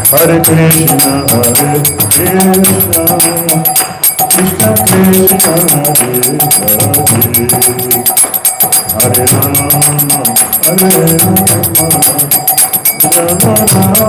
Hare Krishna, Hare Krishna, Krishna Krishna, Hare Hare, Hare Rama, Hare Rama, Rama Rama,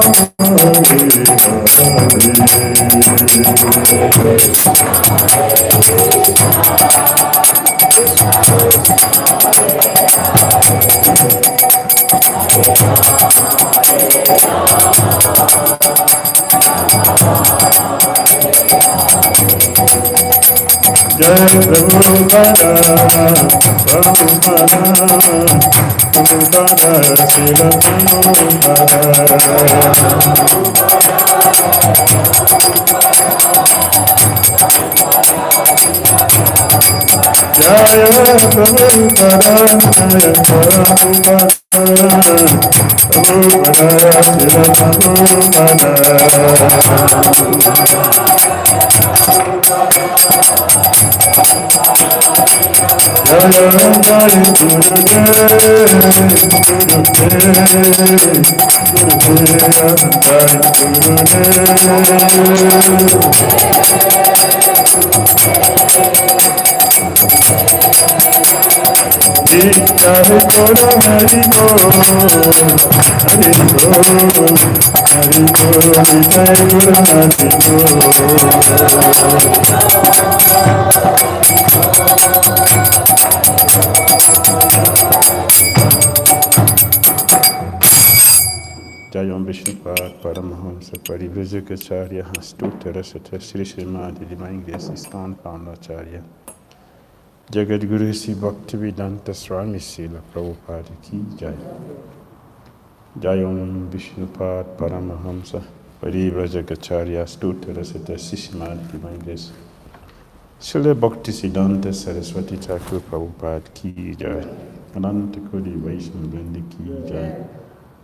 Jai Prabhupada, Prabhupada, Prabhupada, Srila Prabhupada. Jaya Prabhupada, Jaya Prabhupada, Prabhupada, Srila Prabhupada. Jaya Jaya Jayam Vishnupad Paramahamsa Parivrajagacharya Stuttarasata Sri Srimati Divine Grace Iskan Pandacharya Jagadguru Sri Bhaktivedanta Swami Srila Prabhupada Ki Jai. Jayam Vishnupad Paramahamsa Parivrajagacharya Stuttarasata Sri Srimati Divine Grace Srila Bhaktisiddhanta Saraswati Thakur Prabhupada Ki Jai. Ananta Kodi Vaishnava Vrinda Ki Jai.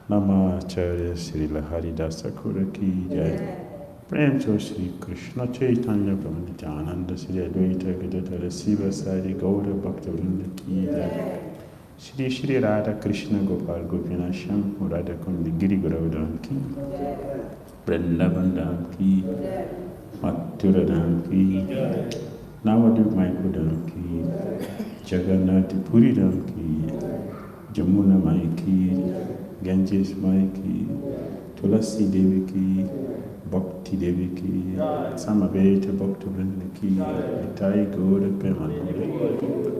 Namacharya Srila Haridas Thakur Ki Jai. Prem to Sri Krishna Chaitanya Prabhu Nityananda Sri Advaita Gadadhara Siva Sari Gaura Bhakta Vrinda Ki Jai. Shri Shri Radha Krishna Gopal Gopinasham Radha Kundi Giri Gauravan Ki Vrindavan Dham Ki Mathura Dham Ki Navadvip Mayapur Dham Ki Jagannath Puri Dham Ki Jamuna Mai Ki Ganges Mai Ki Tulasi Devi Ki Bhakti Devi Ki Samaveta Bhakta Vrinda Ki Nitai Gaura Premananda.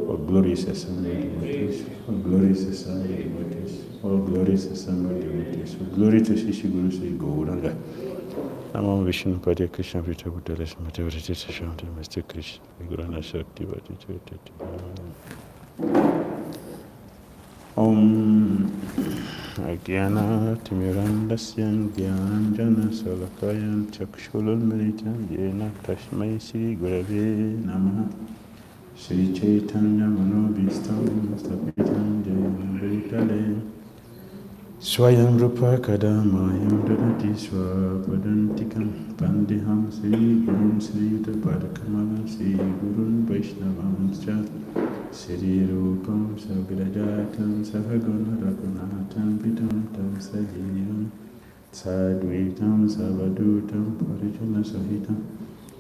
All glorious assembly devotees, all glorious assembly devotees, all glorious assembly devotees, all glory to Sri Guru Sri Gauranga. Namo Vishnu Padya Krishna Prita Buddha Smati Vriti Sashanti Mr. Krishna Gurana Shakti Vati Chotati Om Agyana Timirandasyan Gyananjana Salakayan Chakshulul Militan Yena Tashmai Sri Gurave Namaha Sri Chaitanya Manobhistam Stapitam Jayam Vaitale Swayam Rupa Kadamayam Dadati Swapadantikam Pandiham Sri Gurun Sri Yudapadkamala Sri Gurun Vaishnavamscha Sri Rupam Sagrajatam Sahaguna Raghunathan Pitam Tam Sajivam Sadvitam Savadutam Parijana Sahitam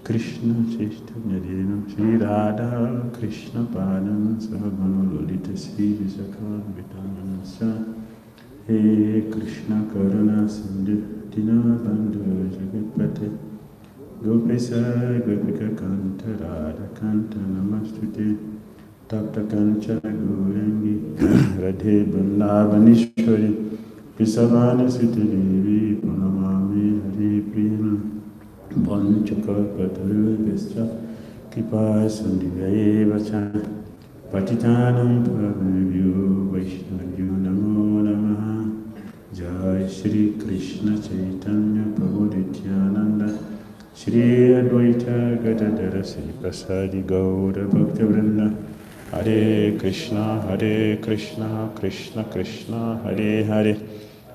Krishna Chaitanya Devam Sri Radha Krishna Padam Sahaguna Lolita Sri Visakhan Vitamananscha He Krishna Karuna Sindhu Dinabandhu Jagatpate Gopisa Gopika Kanta Radha Kanta Namastute Tapta Kancha Gaurangi Radhe Vrindavanishwari Pisavana Sita Devi Pranamami Hari Priyam Panchakalpatarubhascha Kripa Sandhyaeva Cha Patitanam Pavabhyo Vaishnavyo Namo Namaha. Jai Shri Krishna Chaitanya Prabhu Nityananda Shri Advaita Gadadhara Sri Prasadi Gaura Bhakta Vrinda. Hare Krishna Krishna Krishna Hare Hare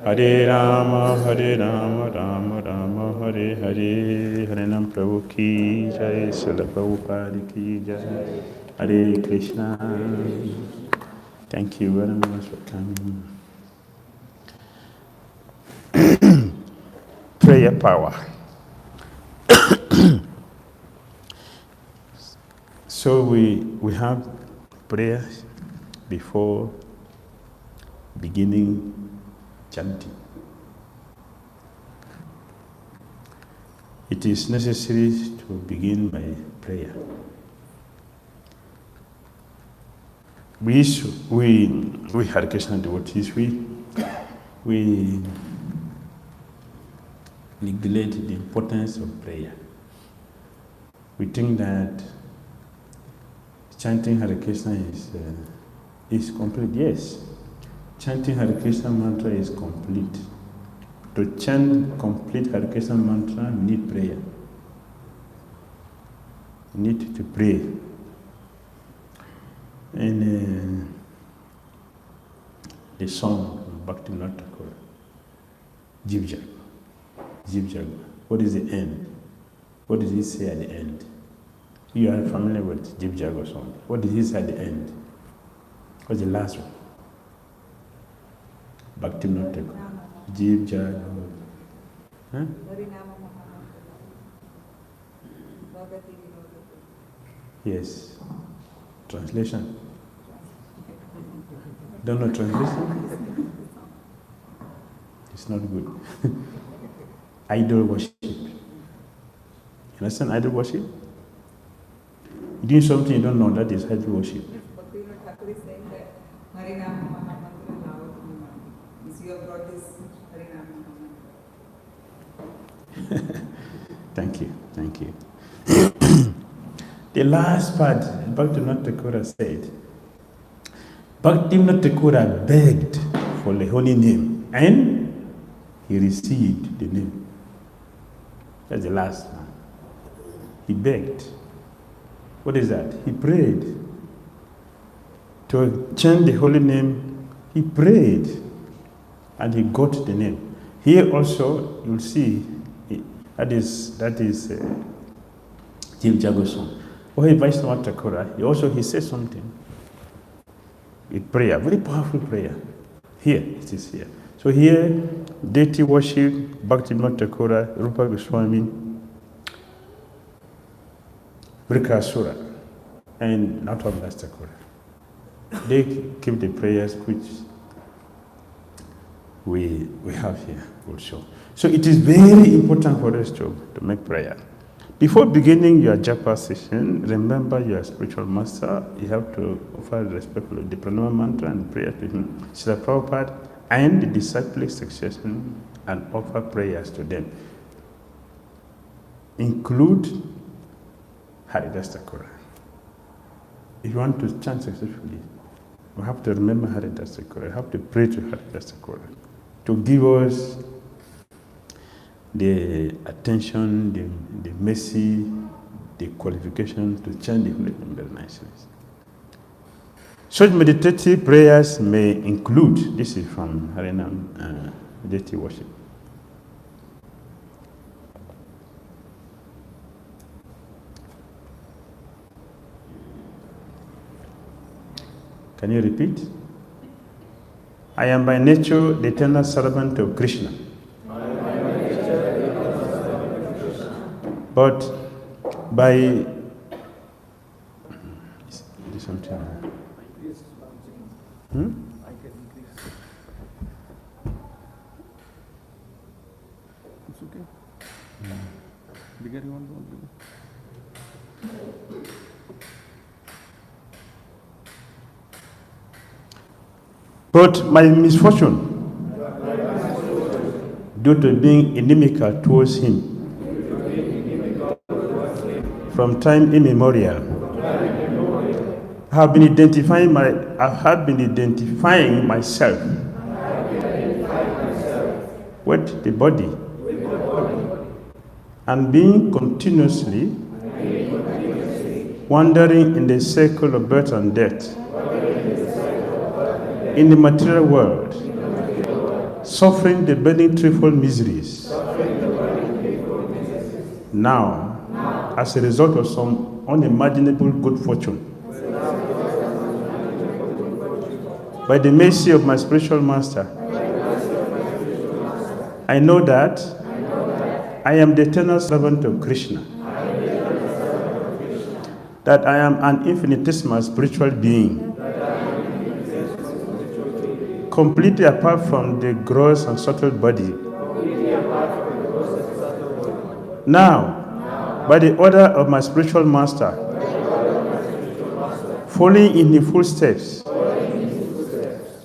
Hare Rama Rama Rama Hare Hare. Hare Nam Prabhu Ki Jai. Srila Prabhupada Ki Jai. Hare Krishna. Thank you very much for coming. Prayer power. So we have prayers before beginning chanting. It is necessary to begin by prayer. We Hare Krishna devotees, we neglect the importance of prayer. We think that chanting Hare Krishna is complete. Yes, chanting Hare Krishna mantra is complete. To chant complete Hare Krishna mantra, we need prayer. We need to pray. And the song of Bhakti Thakur, 𝐤𝐢𝐧𝐝. What is the end? What does he say at the end? You are familiar with 𝐤𝐢𝐧𝐝 song. What did he say at the end? What's the last one? Bhakti Thakur. 𝐤𝐢𝐧𝐝. Huh? Yes. Translation. Don't know translation? It's not good. Idol worship. You understand idol worship? You doing something you don't know, that is idol worship. Bhakti Thakur is saying that Harinam Mahamantra now you have brought this Harinam Mahamantra. Thank you, thank you. The last part, Bhaktivinoda Thakur said, Bhaktivinoda Thakur begged for the holy name and he received the name. That's the last one. He begged. What is that? He prayed. To chant the holy name, he prayed and he got the name. Here also, you'll see, that is Jim Jagoson. Oh, he Vaishnava Thakur, he says something. With prayer, very powerful prayer. Here, it is here. So here, deity worship, Bhaktivinoda Thakur, Rupa Goswami, Brikasura, and Natwablas Thakur. They keep the prayers which we have here also. So it is very important for us to make prayer. Before beginning your Japa session, remember your spiritual master. You have to offer respectfully the pranama mantra and prayer to him, Srila Prabhupada, and the disciplic succession, and offer prayers to them. Include Haridas Thakur. If you want to chant successfully, you have to remember Haridas Thakur. You have to pray to Haridas Thakur to give us the attention, the mercy, the qualification to chant the holy name very nicely. Such meditative prayers may include, this is from Harinam deity worship. Can you repeat? I am by nature the eternal servant of Krishna. But by It's okay. Bigger you want. But my misfortune, due to being inimical towards him, from time immemorial, I have been identifying myself with the body, and being continuously wandering in the circle of birth and death in the material world, suffering the burning threefold miseries. Now, as a result of some unimaginable good fortune, by the mercy of my spiritual master, I know that I am the eternal servant of Krishna, that I am an infinitesimal spiritual being, completely apart from the gross and subtle body. Now, by the order of my spiritual master, following in the footsteps,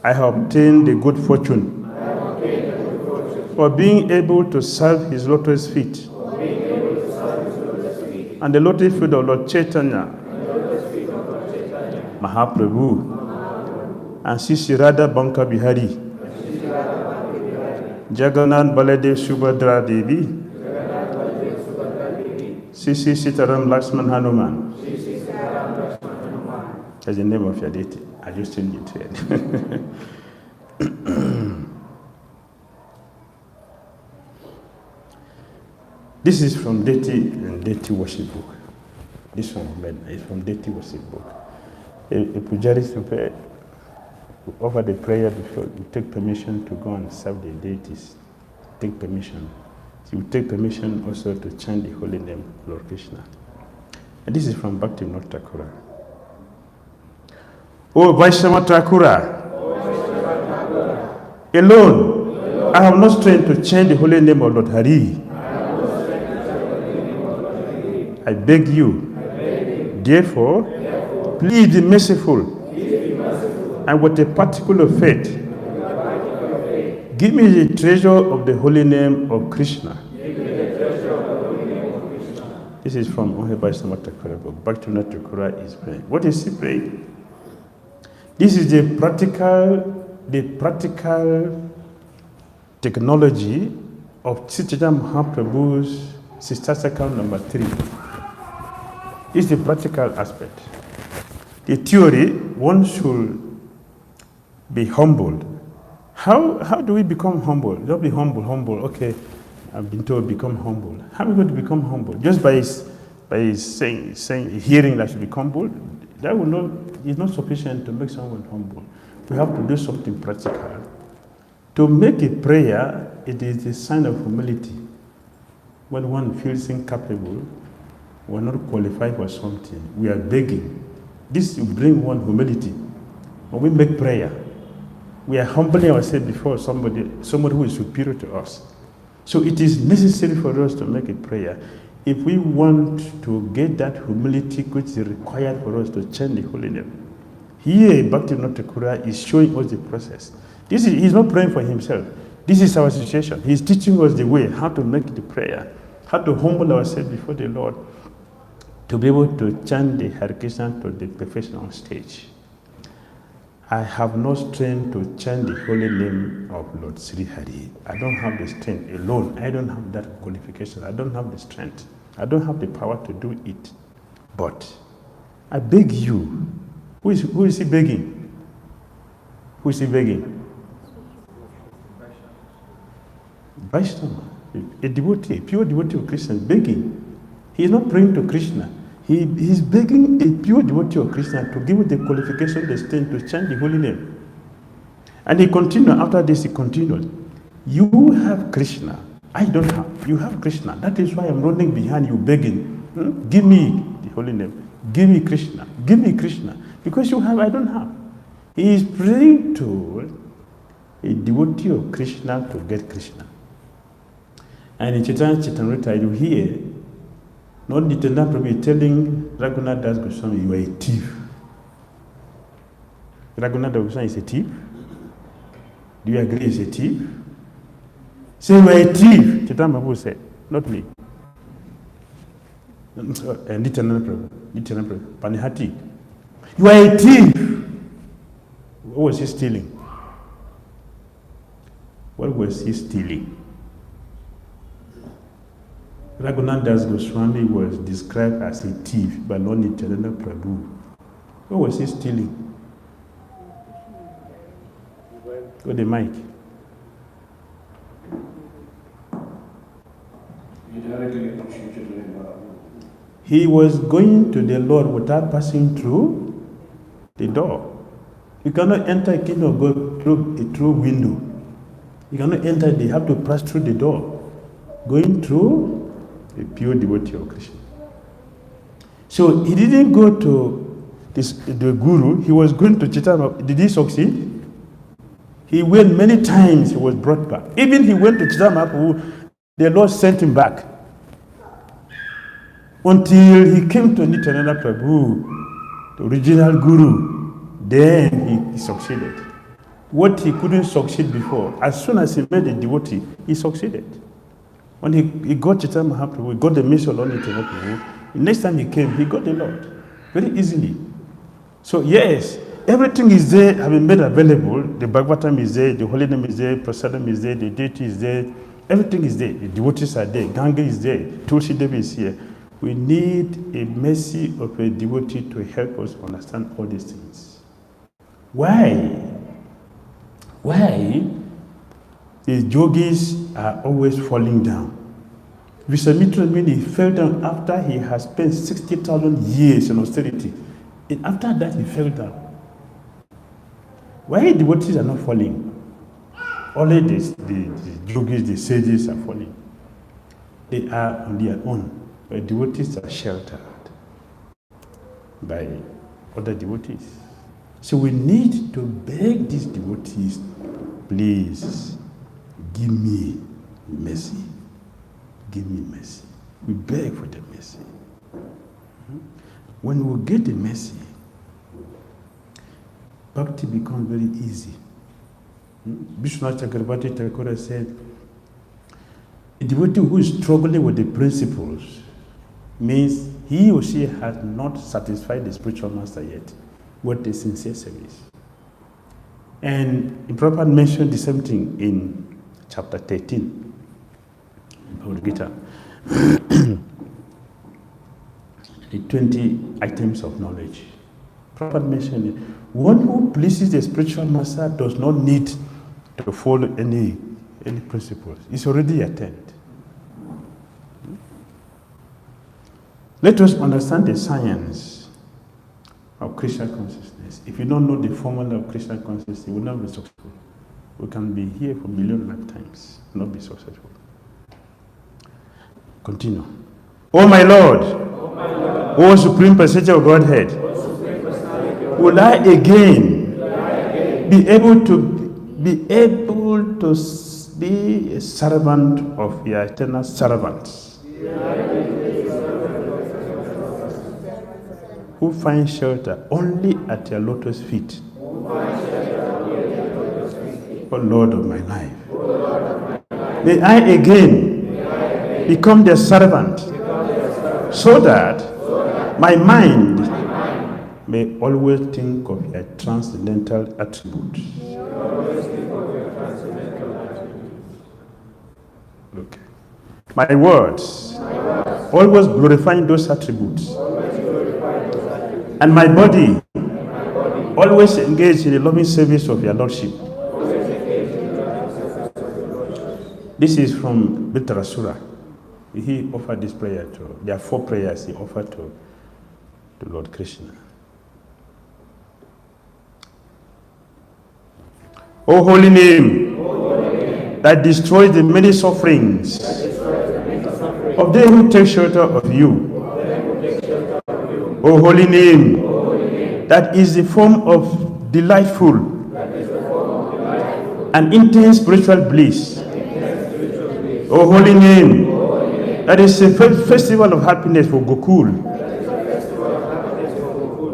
I have obtained the good fortune for being able to serve his lotus feet and the lotus feet of Lord Chaitanya Mahaprabhu and Sisi Radha Banka Bihari, Jagannath Baladev Subhadra Devi, Sisi Sitaram Lakshman Hanuman. That's the name of your deity. I just changed it to it. This is from deity worship book. This one is from deity worship book. A pujaris offer the prayer before you take permission to go and serve the deities. Take permission. So you take permission also to chant the holy name, Lord Krishna. And this is from Bhaktivinoda Thakur. Oh Vaishnava Thakur, alone I have no strength to chant the holy name of Lord Hari. I beg you, therefore, please be merciful, and with a particular faith, give me the treasure of the holy name of Krishna. This is from 𝐤𝐢𝐳𝐿 Thakura book. Bhakti Thakura is praying. What is he praying? This is the practical technology of 𝐂𝐴𝐺𝐻 Mahaprabhu's sister circle number 3. This is the practical aspect. The theory, one should be humbled. How do we become humble? Don't be humble. Okay, I've been told become humble. How are we going to become humble? Just by saying, hearing that should be humble, that will not, is not sufficient to make someone humble. We have to do something practical. To make a prayer, it is a sign of humility. When one feels incapable, we are not qualified for something. We are begging. This will bring one humility. When we make prayer, we are humbling ourselves before somebody who is superior to us. So it is necessary for us to make a prayer if we want to get that humility which is required for us to chant the holy name. Here, Bhakti Thakura is showing us the process. He's not praying for himself. This is our situation. He's teaching us the way, how to make the prayer, how to humble ourselves before the Lord, to be able to chant the Hare Krishna to the professional stage. I have no strength to chant the holy name of Lord Sri Hari. I don't have the strength alone. I don't have that qualification. I don't have the strength. I don't have the power to do it. But I beg you. Who is he begging? Who is he begging? Vaishnava, a devotee, a pure devotee of Krishna, begging. He is not praying to Krishna. He is begging a pure devotee of Krishna to give the qualification, the strength to chant the holy name. And he continued, after this he continued, you have Krishna, I don't have. You have Krishna. That is why I'm running behind you begging. Give me the holy name. Give me Krishna. Give me Krishna. Because you have, I don't have. He is praying to a devotee of Krishna to get Krishna. And in Chaitanya Charitamrita, you hear, not Nityananda Prabhu telling Raghunath Das Goswami, you are a thief. Raghunath Das Goswami is a thief? Do you agree he's a thief? Say, you are a thief. Chaitanya Prabhu said, not me. Nityananda Prabhu, Panihati. You are a thief. What was he stealing? What was he stealing? Raghunath Das Goswami was described as a thief by Lord Nityananda Prabhu. What was he stealing? With the mic. He was going to the Lord without passing through the door. You cannot enter a kingdom of God through window. You cannot enter, they have to pass through the door. Going through a pure devotee of Krishna. So he didn't go to the guru, he was going to Chaitanya. Did he succeed? He went many times, he was brought back. Even he went to Chaitanya Mahaprabhu, the Lord sent him back. Until he came to Nityananda Prabhu, the original guru, then he succeeded. What he couldn't succeed before, as soon as he met a devotee, he succeeded. When he got Chaitanya Mahaprabhu, he got the mission of Lord Nityananda Prabhu, the next time he came, he got the Lord very easily. So yes, everything is there, have been made available. The Bhagavatam is there, the Holy Name is there, Prasadam is there, the deity is there, everything is there. The devotees are there, Ganga is there, Tulsi Devi is here. We need a mercy of a devotee to help us understand all these things. Why the yogis are always falling down? Vishwamitra Muni fell down after he has spent 60,000 years in austerity. And after that, he fell down. Why devotees are not falling? Only the yogis, the sages are falling. They are on their own. But devotees are sheltered by other devotees. So we need to beg these devotees, please, give me mercy. Give me mercy. We beg for the mercy. When we get the mercy, Bhakti becomes very easy. Vishwanath Chakrabarti Thakur said, a devotee who is struggling with the principles means he or she has not satisfied the spiritual master yet with the sincere service. And Prabhupada mentioned the same thing in chapter 13 in Bhagavad Gita. The 20 items of knowledge. Prabhupada mentioned it. One who pleases the spiritual master does not need to follow any principles. It's already attained. Let us understand the science of Krishna consciousness. If you don't know the formula of Krishna consciousness, you will not be successful. We can be here for a million lifetimes, not be successful. Continue. Oh my Lord, O Supreme Personality of Godhead, will I again be able to be a servant of your eternal servants, who find shelter only at your lotus feet, O Lord of my life. May I again become their servant, so that my mind may always think of your transcendental attributes. Look, my words always glorifying those attributes, and my body always engaged in the loving service of your Lordship. This is from Dhira. He offered this prayer to, there are 4 prayers he offered to Lord Krishna. O holy name, that destroys the many sufferings of them who take shelter of you. O holy name, that is the form of delightful and intense spiritual bliss. O holy name, that is a festival of happiness for Gokul.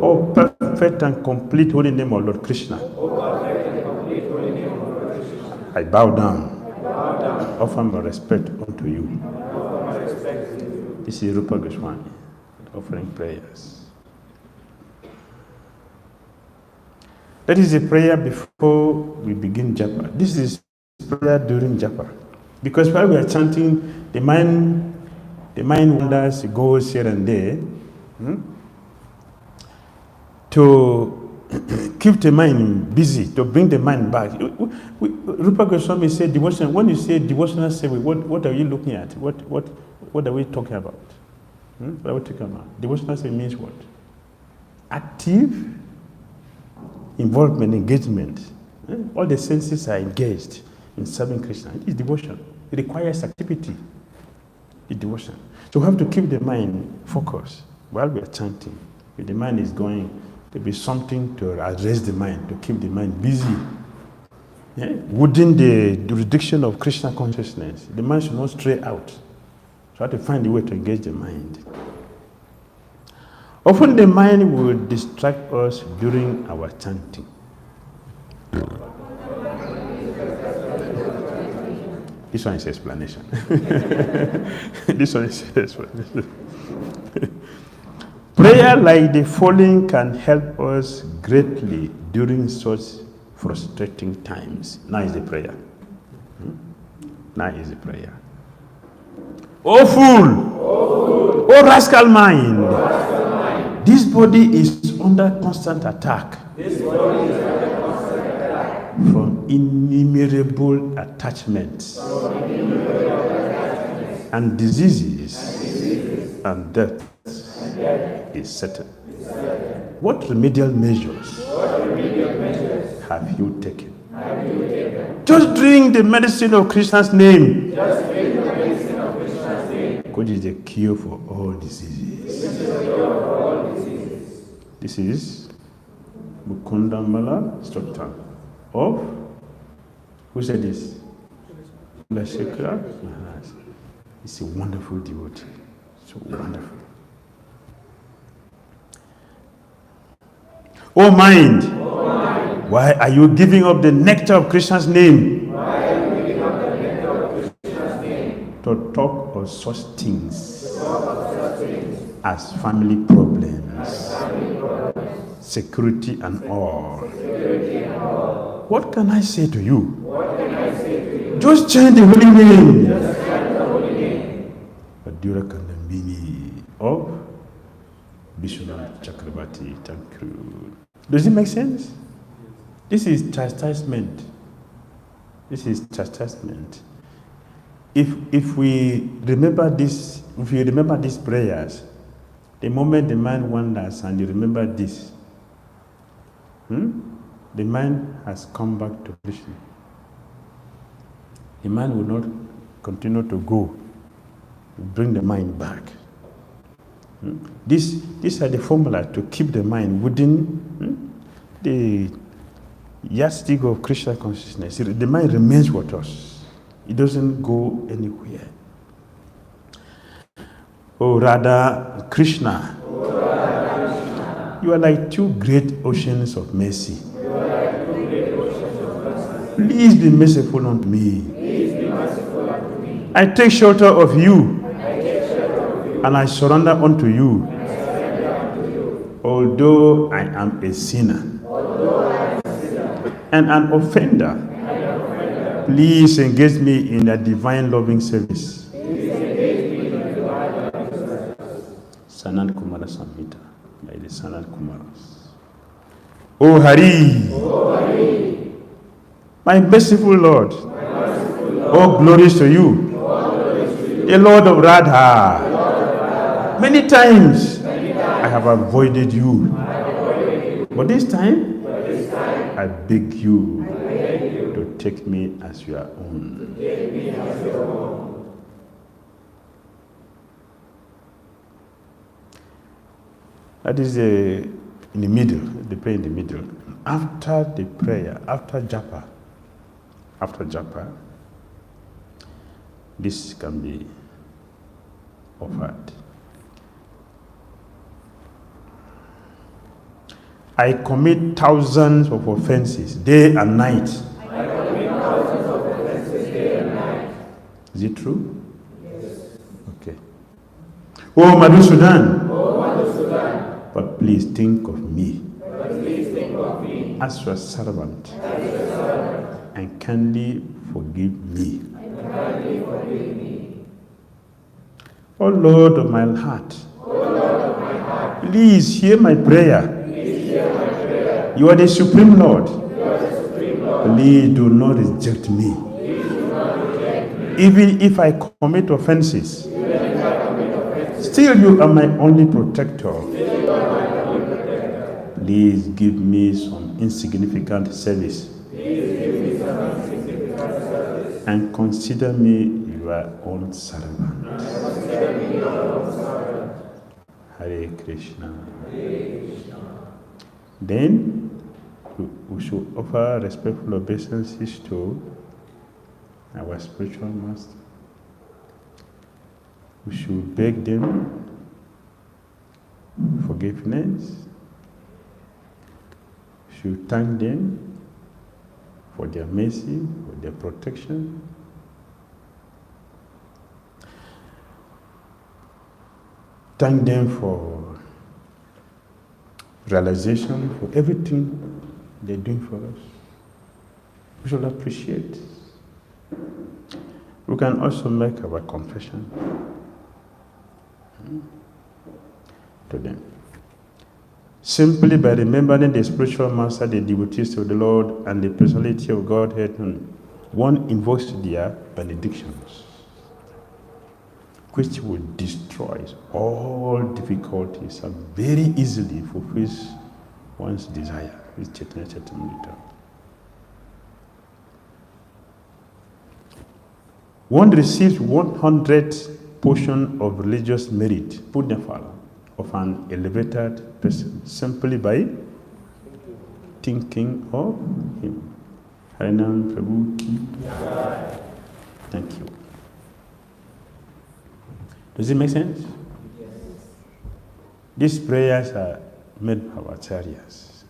O perfect and complete holy name of Lord Krishna. I bow down, offer my respect unto you. This is Rupa Goswami offering prayers. That is a prayer before we begin Japa. This is prayer during Japa. Because while we are chanting, the mind wanders, goes here and there. To keep the mind busy, to bring the mind back. Rupa Goswami said devotion. When you say devotional service, what are you looking at? What are we talking about? What are we talking about? Devotional service means what? Active involvement, engagement. All the senses are engaged in serving Krishna. It is devotion. It requires activity. It's devotion. So we have to keep the mind focused while we are chanting. If the mind is going, there be something to address the mind, to keep the mind busy. Within the jurisdiction of Krishna consciousness, the mind should not stray out. So we have to find a way to engage the mind. Often the mind will distract us during our chanting. This one is explanation. This one is explanation. Prayer like the following can help us greatly during such frustrating times. Now is the prayer. Now is the prayer. O fool! O rascal mind! This body is under constant attack from innumerable attachments and diseases and death is certain. What remedial measures have you taken? Just drink the medicine of Krishna's name. God is the cure for all diseases. This is Mukundamala Stottam of, who said this? Lashekara Maharaj. It's a wonderful devotee. So wonderful. Oh mind, why are you giving up the nectar of Krishna's name? To talk of such things as family problems, security and all. What can I say to you? Just chant the holy name. Dhira Kandambini of Vishwanath Chakrabarti. Thank you. Does it make sense? This is chastisement. This is chastisement. If we remember this, if you remember these prayers, the moment the mind wanders and you remember this, the mind has come back to Krishna. The mind will not continue to go. Bring the mind back. These are the formula to keep the mind within the yardstick of Krishna consciousness. The mind remains with us. It doesn't go anywhere. Oh Radha Krishna, you are like two great oceans of mercy. Please be merciful unto me. I take shelter of you. And I surrender unto you. Although I am a sinner and an offender, please engage me in a divine loving service. Sanat Kumara Samhita by the Sanat Kumaras. O Hari, my merciful Lord, all glories to you, the Lord of Radha. Many times I have avoided you, but this time I beg you to take me as your own. That is in the middle, the prayer in the middle. After the prayer, after Japa, this can be offered. I commit thousands of offenses day and night. Is it true? Yes. Okay. Oh Madhusudan, but please think of me as your servant and kindly forgive me. Oh Lord of my heart, please hear my prayer. You are the Supreme Lord. Please do not reject me. Even if I commit offenses, still you are my only protector. Please give me some insignificant service and consider me your own servant. Hare Krishna. Then we should offer respectful obeisances to our spiritual master. We should beg them forgiveness. We should thank them for their mercy, for their protection. Thank them for realization, for everything they're doing for us. We should appreciate. We can also make our confession to them. Simply by remembering the spiritual master, the devotees of the Lord, and the personality of Godhead, one invokes their benedictions, which will destroy all difficulties and very easily fulfills one's desire. It's Chaitanya Charitamrita. One receives 100 portion of religious merit, punyafala, of an elevated person simply by thinking of him. Harinam Prabhu Ki. Thank you. Does it make sense? Yes. These prayers are made by our acharyas,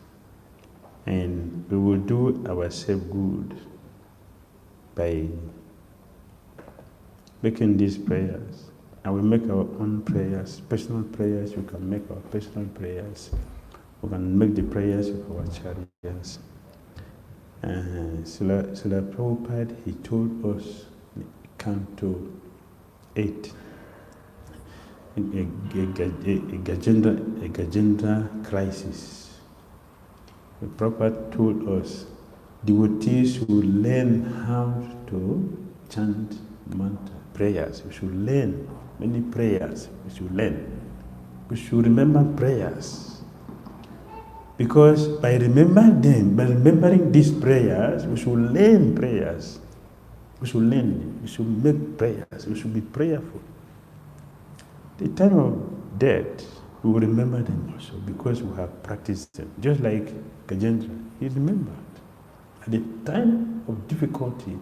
and we will do ourselves good by making these prayers and we make our own prayers, personal prayers. You can make our personal prayers. We can make the prayers of our chariots. Srila Prabhupada, he told us in Canto 8, a Gajendra crisis. The Prabhupada told us devotees should learn how to chant mantra prayers. We should learn many prayers. We should learn. We should remember prayers. Because by remembering these prayers, we should learn prayers. We should learn. We should make prayers. We should be prayerful. The time of death, we will remember them also because we have practiced them. Just like Gajendra, he remembered. At the time of difficulty,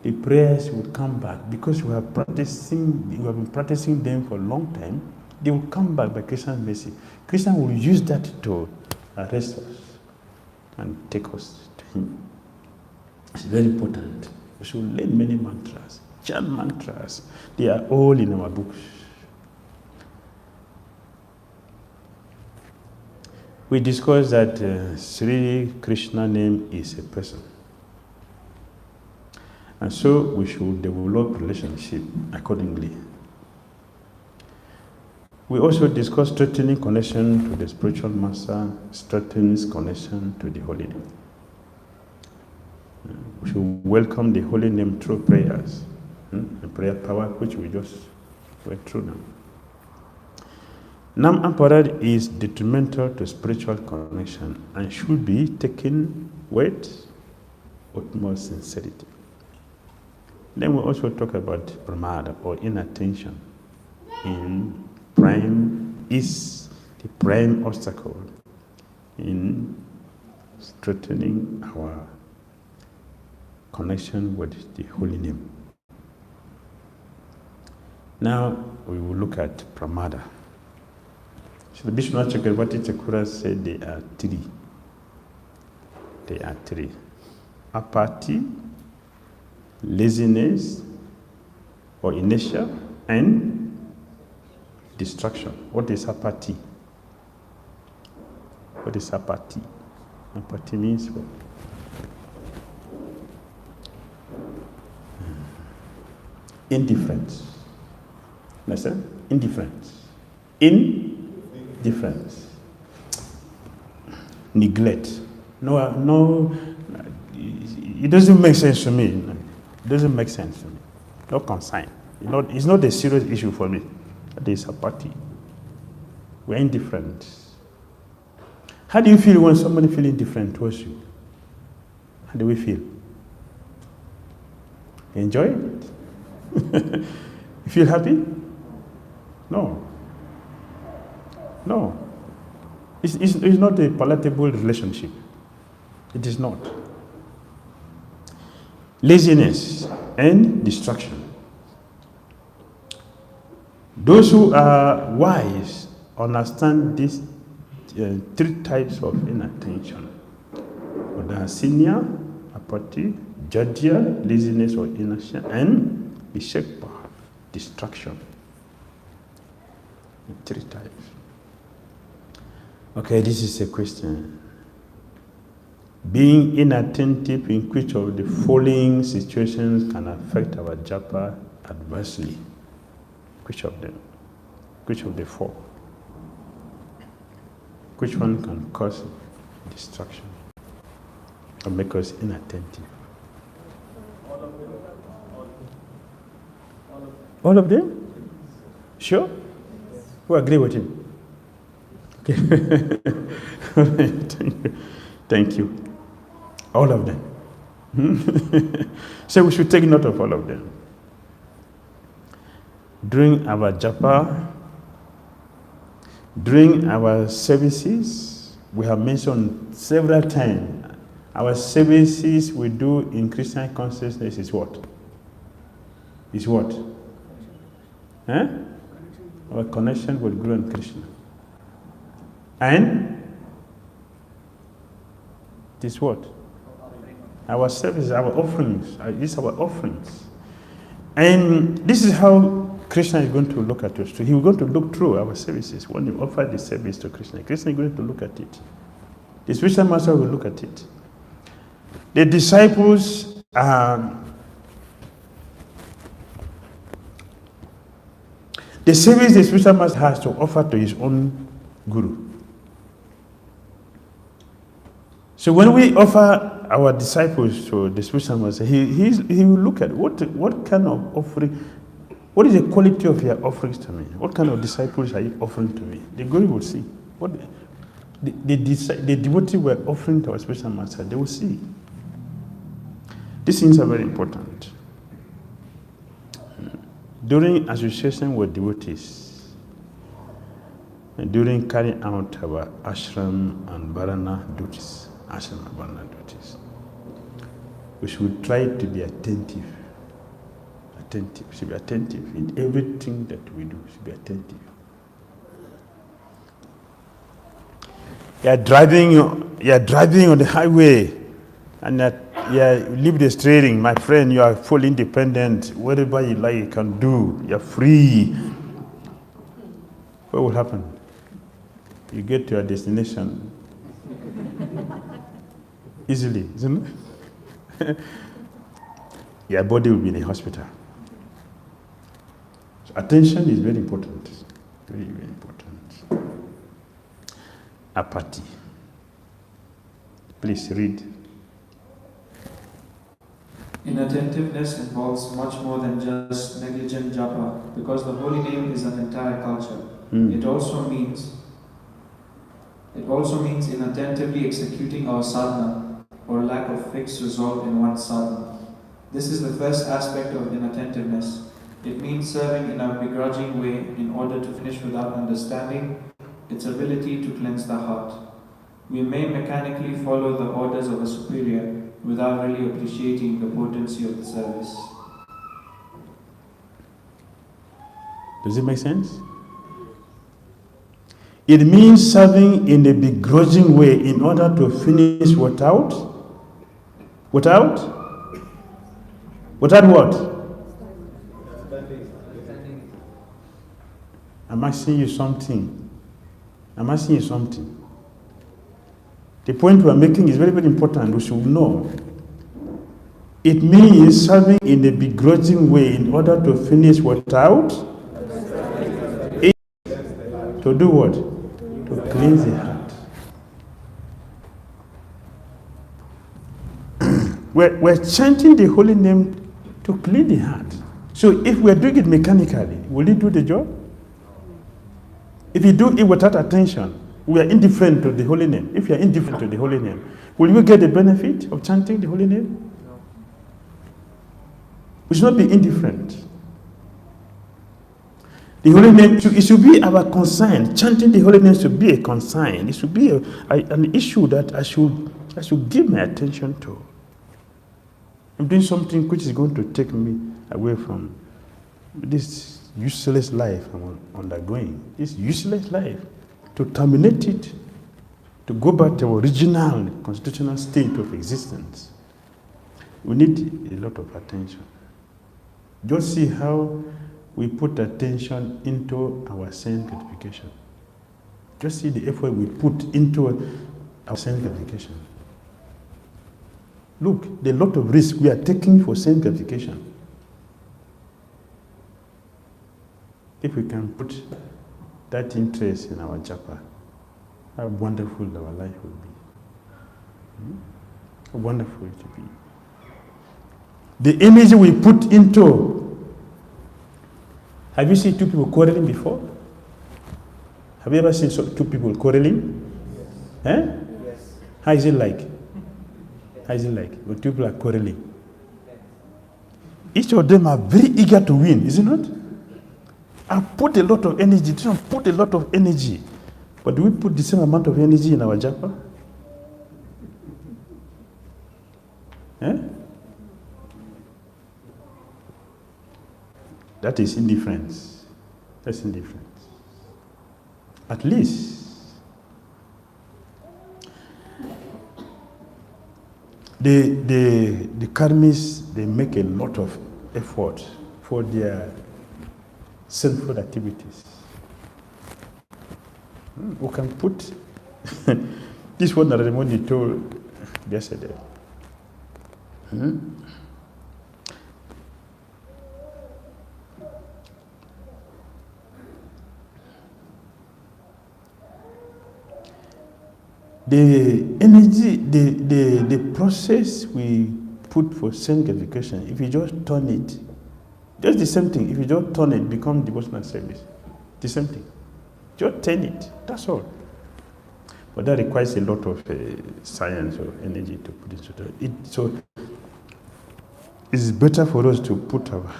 the prayers will come back because we have been practicing them for a long time. They will come back by Krishna's mercy. Krishna will use that to arrest us and take us to him. It's very important. We should learn many mantras, chant mantras. They are all in our books. We discussed that Sri Krishna name is a person. And so we should develop relationship accordingly. We also discussed strengthening connection to the spiritual master, strengthens connection to the holy name. We should welcome the holy name through prayers, the prayer power which we just went through now. Nam Amparad is detrimental to spiritual connection and should be taken with utmost sincerity. Then we also talk about pramada or inattention is the prime obstacle in strengthening our connection with the holy name. Now we will look at pramada. So the Vishnu Chakravarti said they are three. They are three. Apathy, laziness or inertia, and distraction. What is apathy? What is apathy? Apathy means what? Indifference. Understand? Indifference. Indifference. Neglect. No, it doesn't make sense to me. It doesn't make sense to me. No concern. It's not a serious issue for me. That is apathy. We're indifferent. How do you feel when somebody feels indifferent towards you? How do we feel? You enjoy it? You feel happy? No. No. It's not a palatable relationship. It is not. Laziness and distraction. Those who are wise understand these three types of inattention. Udasina, apathy, jadya, laziness or inertia, and vishekpa, distraction. Three types. Okay, this is a question. Being inattentive in which of the following situations can affect our japa adversely? Which of them? Which of the four? Which one can cause distraction or make us inattentive? All of them? Sure? Who agree with him? Okay. Thank you. All of them. So we should take note of all of them. During our japa, during our services, we have mentioned several times, our services we do in Christian consciousness is what? Is what? Huh? Our connection with Guru and Krishna. And this what? Our services, our offerings. These are our offerings. And this is how Krishna is going to look at us too. He is going to look through our services. When you offer the service to Krishna, Krishna is going to look at it. The spiritual master will look at it. The disciples are... The service the spiritual master has to offer to his own guru. So when we offer our disciples to the spiritual master, he will look at what kind of offering, what is the quality of your offerings to me? What kind of disciples are you offering to me? The guru will see. What the devotee were offering to our spiritual master, they will see. These things are very important. During association with devotees, and during carrying out our ashram and bharana duties, we should try to be attentive. Should be attentive in everything that we do. Should be attentive. You are driving on the highway, and you leave the steering, my friend. You are fully independent. Whatever you like, you can do. You are free. What will happen? You get to your destination easily, isn't it? Your body will be in the hospital. So attention is very important. Very, very important. Apathy. Please read. Inattentiveness involves much more than just negligent japa, because the holy name is an entire culture. It also means inattentively executing our sadhana, or lack of fixed resolve in one's sadhana. This is the first aspect of inattentiveness. It means serving in a begrudging way in order to finish without understanding its ability to cleanse the heart. We may mechanically follow the orders of a superior without really appreciating the potency of the service. Does it make sense? It means serving in a begrudging way in order to finish without what? I'm asking you something. The point we are making is very, very important. We should know. It means serving in a begrudging way in order to finish without. To do what? To cleanse the heart. We're chanting the holy name to clean the heart. So if we're doing it mechanically, will it do the job? If you do it without attention, we are indifferent to the holy name. If you are indifferent to the holy name, will you get the benefit of chanting the holy name? No. We should not be indifferent. The holy name, it should be our concern. Chanting the holy name should be a concern. It should be an issue that I should give my attention to. I'm doing something which is going to take me away from this useless life I'm undergoing. This useless life. To terminate it, to go back to our original constitutional state of existence, we need a lot of attention. Just see how we put attention into our sense gratification. Just see the effort we put into our sense gratification. Look, the lot of risk we are taking for sense gratification. If we can put that interest in our japa, how wonderful our life will be. How wonderful it will be. The energy we put into. Have you seen two people quarreling before? Have you ever seen two people quarreling? Yes. Eh? Yes. How is it like? How is it like when two people are quarreling? Each of them are very eager to win, is it not? I put a lot of energy. Put a lot of energy. But do we put the same amount of energy in our japa? Eh? That is indifference. That's indifference. At least the karmis, they make a lot of effort for their sinful activities. We can put this one that Ramoni told yesterday. The energy, the process we put for sanctification, if you just turn it, just the same thing, if you just turn it, become devotional service. The same thing. Just turn it, that's all. But that requires a lot of science or energy to put into it. So it's better for us to put our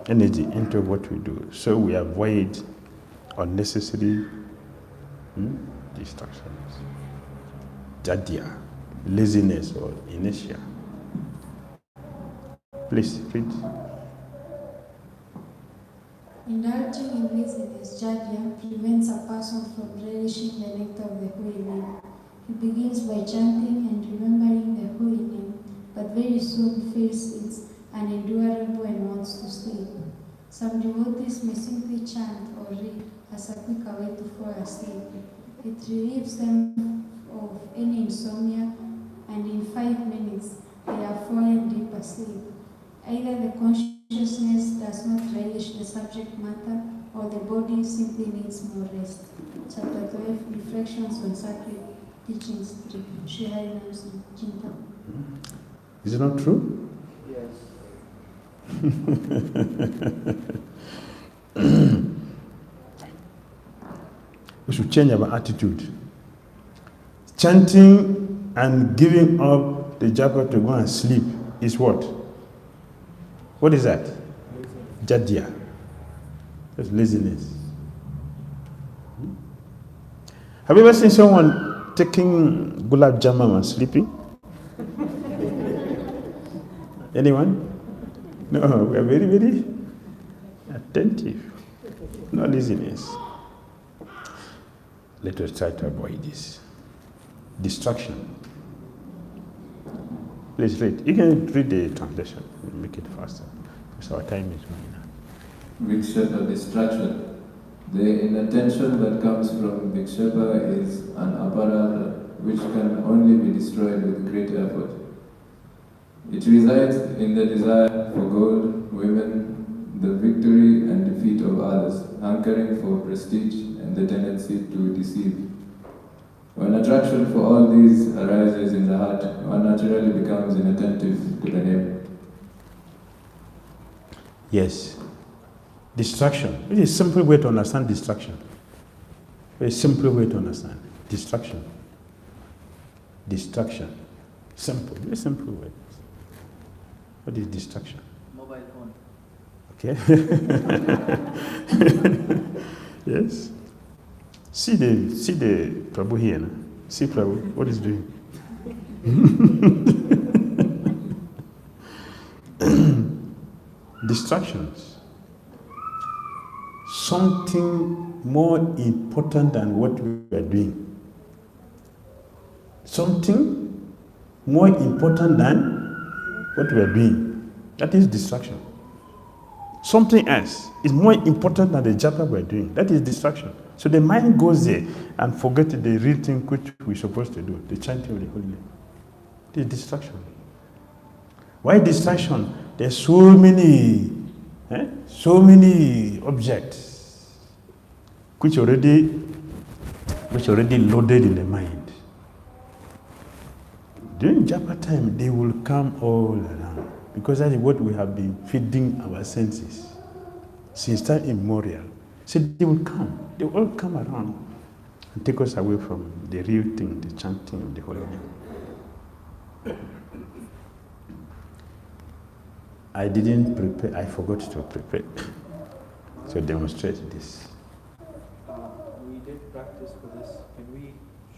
energy into what we do, so we avoid unnecessary distractions. Jadya, laziness or inertia. Please read. Indulging in laziness, jadya, prevents a person from relishing the nectar of the holy name. He begins by chanting and remembering the holy name, but very soon feels it's unendurable and wants to sleep. Some devotees may simply chant or read as a quick way to fall asleep. It relieves them of any insomnia, and in 5 minutes they are fallen deep asleep. Either the consciousness does not relish the subject matter, or the body simply needs more rest. Chapter 12, Reflections on Sacred Teachings 3. 𝐂𝐤𝐬𝐬. Is it not true? Yes. We should change our attitude. Chanting and giving up the japa to go and sleep is what? What is that? Jadya. That's laziness. Have you ever seen someone taking gulab jamun and sleeping? Anyone? No, we are very, very attentive. No laziness. Let us try to avoid this. Distraction. Please read. You can read the translation. Make it faster, because our time is running out. Vikshepa, distraction. The inattention that comes from Vikshepa is an aparatha which can only be destroyed with great effort. It resides in the desire for gold, women, the victory and defeat of others, hankering for prestige and the tendency to deceive. When attraction for all these arises in the heart, one naturally becomes inattentive to the name. Yes. Distraction. It is a simple way to understand distraction. Very simple way to understand. Distraction. Distraction. Simple. Very simple way. What is distraction? Mobile phone. Okay. Yes. See the Prabhu here. No? See Prabhu, what he's doing. Distractions. Something more important than what we are doing. Something more important than what we are doing. That is distraction. Something else is more important than the japa we are doing. That is distraction. So the mind goes there and forgets the real thing which we're supposed to do, the chanting of the holy name. It is distraction. Why distraction? There's so many objects which already loaded in the mind. During japa time, they will come all around, because that is what we have been feeding our senses since time immemorial. So they will come. They will all come around and take us away from the real thing, the chanting of the holy name. I didn't prepare. I forgot to prepare. So demonstrate this. We did practice for this. Can we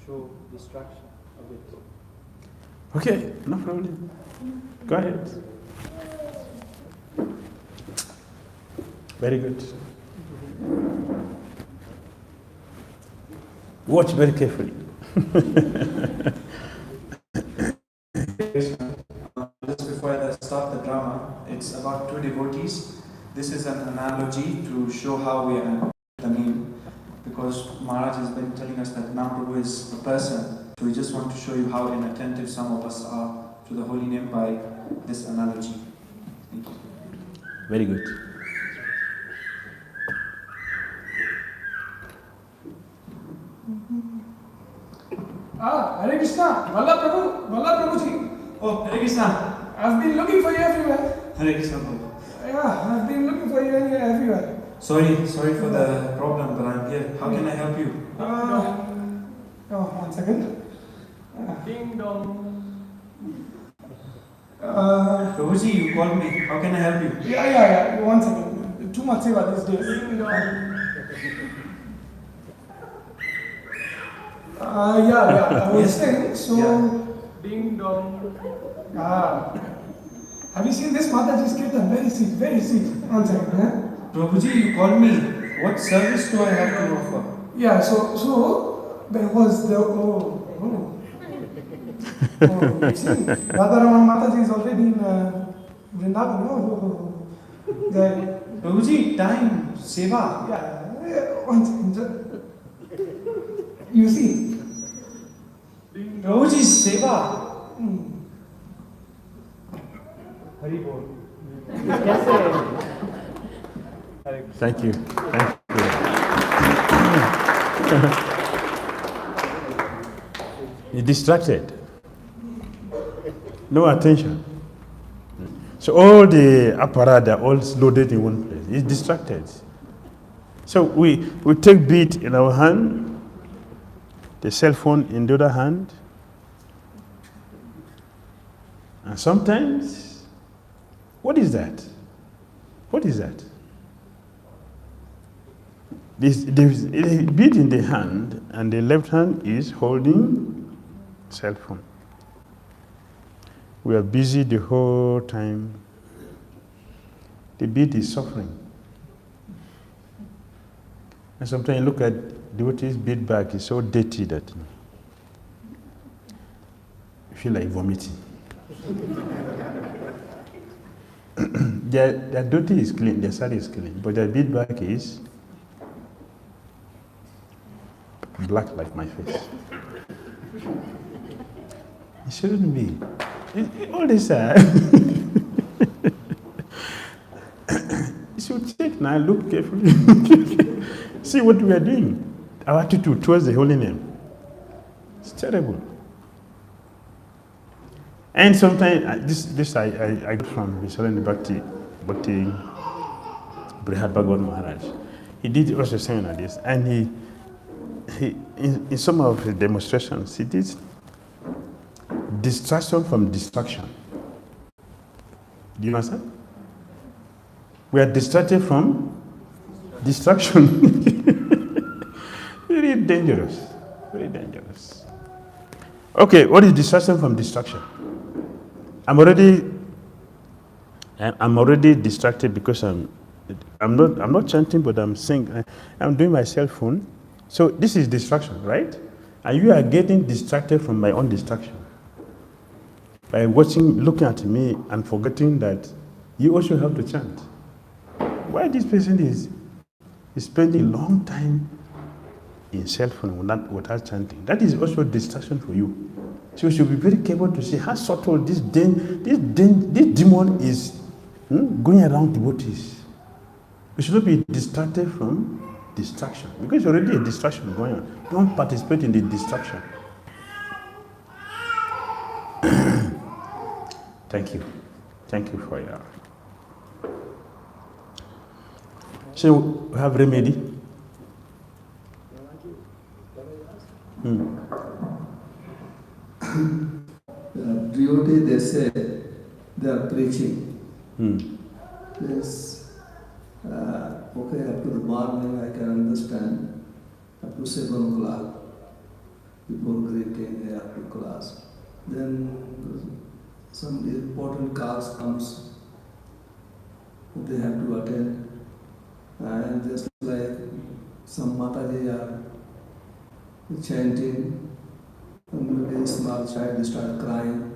show distraction a bit? Okay, no problem. Go ahead. Very good. Watch very carefully. Just before I start the drama, it's about two devotees. This is an analogy to show how we are the name, because Maharaj has been telling us that Mahaprabhu is a person. So we just want to show you how inattentive some of us are to the holy name by this analogy. Thank you. Very good. Hare Krishna, Valla Prabhu ji. Oh, Hare Krishna. I've been looking for you everywhere. Hare Krishna Prabhu. Yeah, I've been looking for you everywhere. Sorry for the problem, but I'm here. How can I help you? One second. Ding dong. Prabhuji, you called me. How can I help you? Yeah. 1 second. Too much seva these days. Ding dong. I was saying, so... Ding dong. Have you seen this Mataji's Kirtan? Very sweet. 1 second. Prabhuji, you called me. What service do I have to offer? Yeah, so there was the... see, Radharaman Mataji is already in Vrindavan. The... Prabhuji, time, seva. Yeah, 1 second. You see? Prabhuji, seva. Thank you. You're distracted. No attention. So all the apparatus are all loaded in one place. He's distracted. So we take beat in our hand, the cell phone in the other hand, and sometimes, what is that? What is that? The beat in the hand, and the left hand is holding cell phone. We are busy the whole time. The beat is suffering. And sometimes you look at devotees' beat bag, is so dirty that you feel like vomiting. Their dhoti is clean, their sari is clean, but their bead bag is black like my face. It shouldn't be. All this you should take now, look carefully. See what we are doing. Our attitude towards the holy name. It's terrible. And sometimes, this I got from Vishalani Bhakti Brihad Bhagwan Maharaj. He did also seminar this, and he in some of his demonstrations, he did distraction from distraction. Do you understand? We are distracted from distraction. Very dangerous. Very dangerous. Okay, what is distraction from distraction? I'm already distracted because I'm not chanting, but I'm singing. I'm doing my cell phone. So this is distraction, right? And you are getting distracted from my own distraction by looking at me and forgetting that you also have to chant. Why this person is spending a long time in cell phone without chanting? That is also a distraction for you. So you should be very careful to see how subtle this demon is going around devotees. You should not be distracted from distraction, because already a distraction going on. Don't participate in the distraction. Thank you. Thank you for your... So we have remedy. Devotee, they say they are preaching. Yes. Okay, up to the morning I can understand. Up to 7 o'clock, before greeting, after class. Then some important calls comes, they have to attend. And just like some Mataji are chanting, and maybe a small child start crying.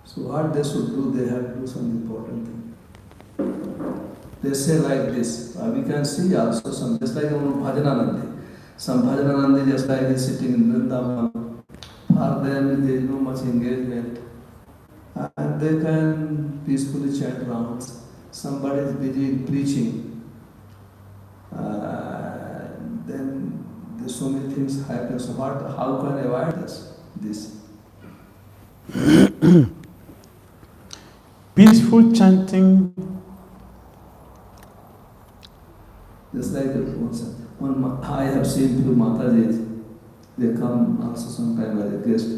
So what they should do, they have to do some important thing. They say like this. We can see also some, just like Bhajananandi. Some Bhajananandi just like he's sitting in Vrindavan. For them there is no much engagement. And they can peacefully chant rounds. Somebody is busy in preaching. Then there's so many things happen. So how can I avoid this? Peaceful chanting. Just like I have seen few Matajis, they come also sometimes as a guest.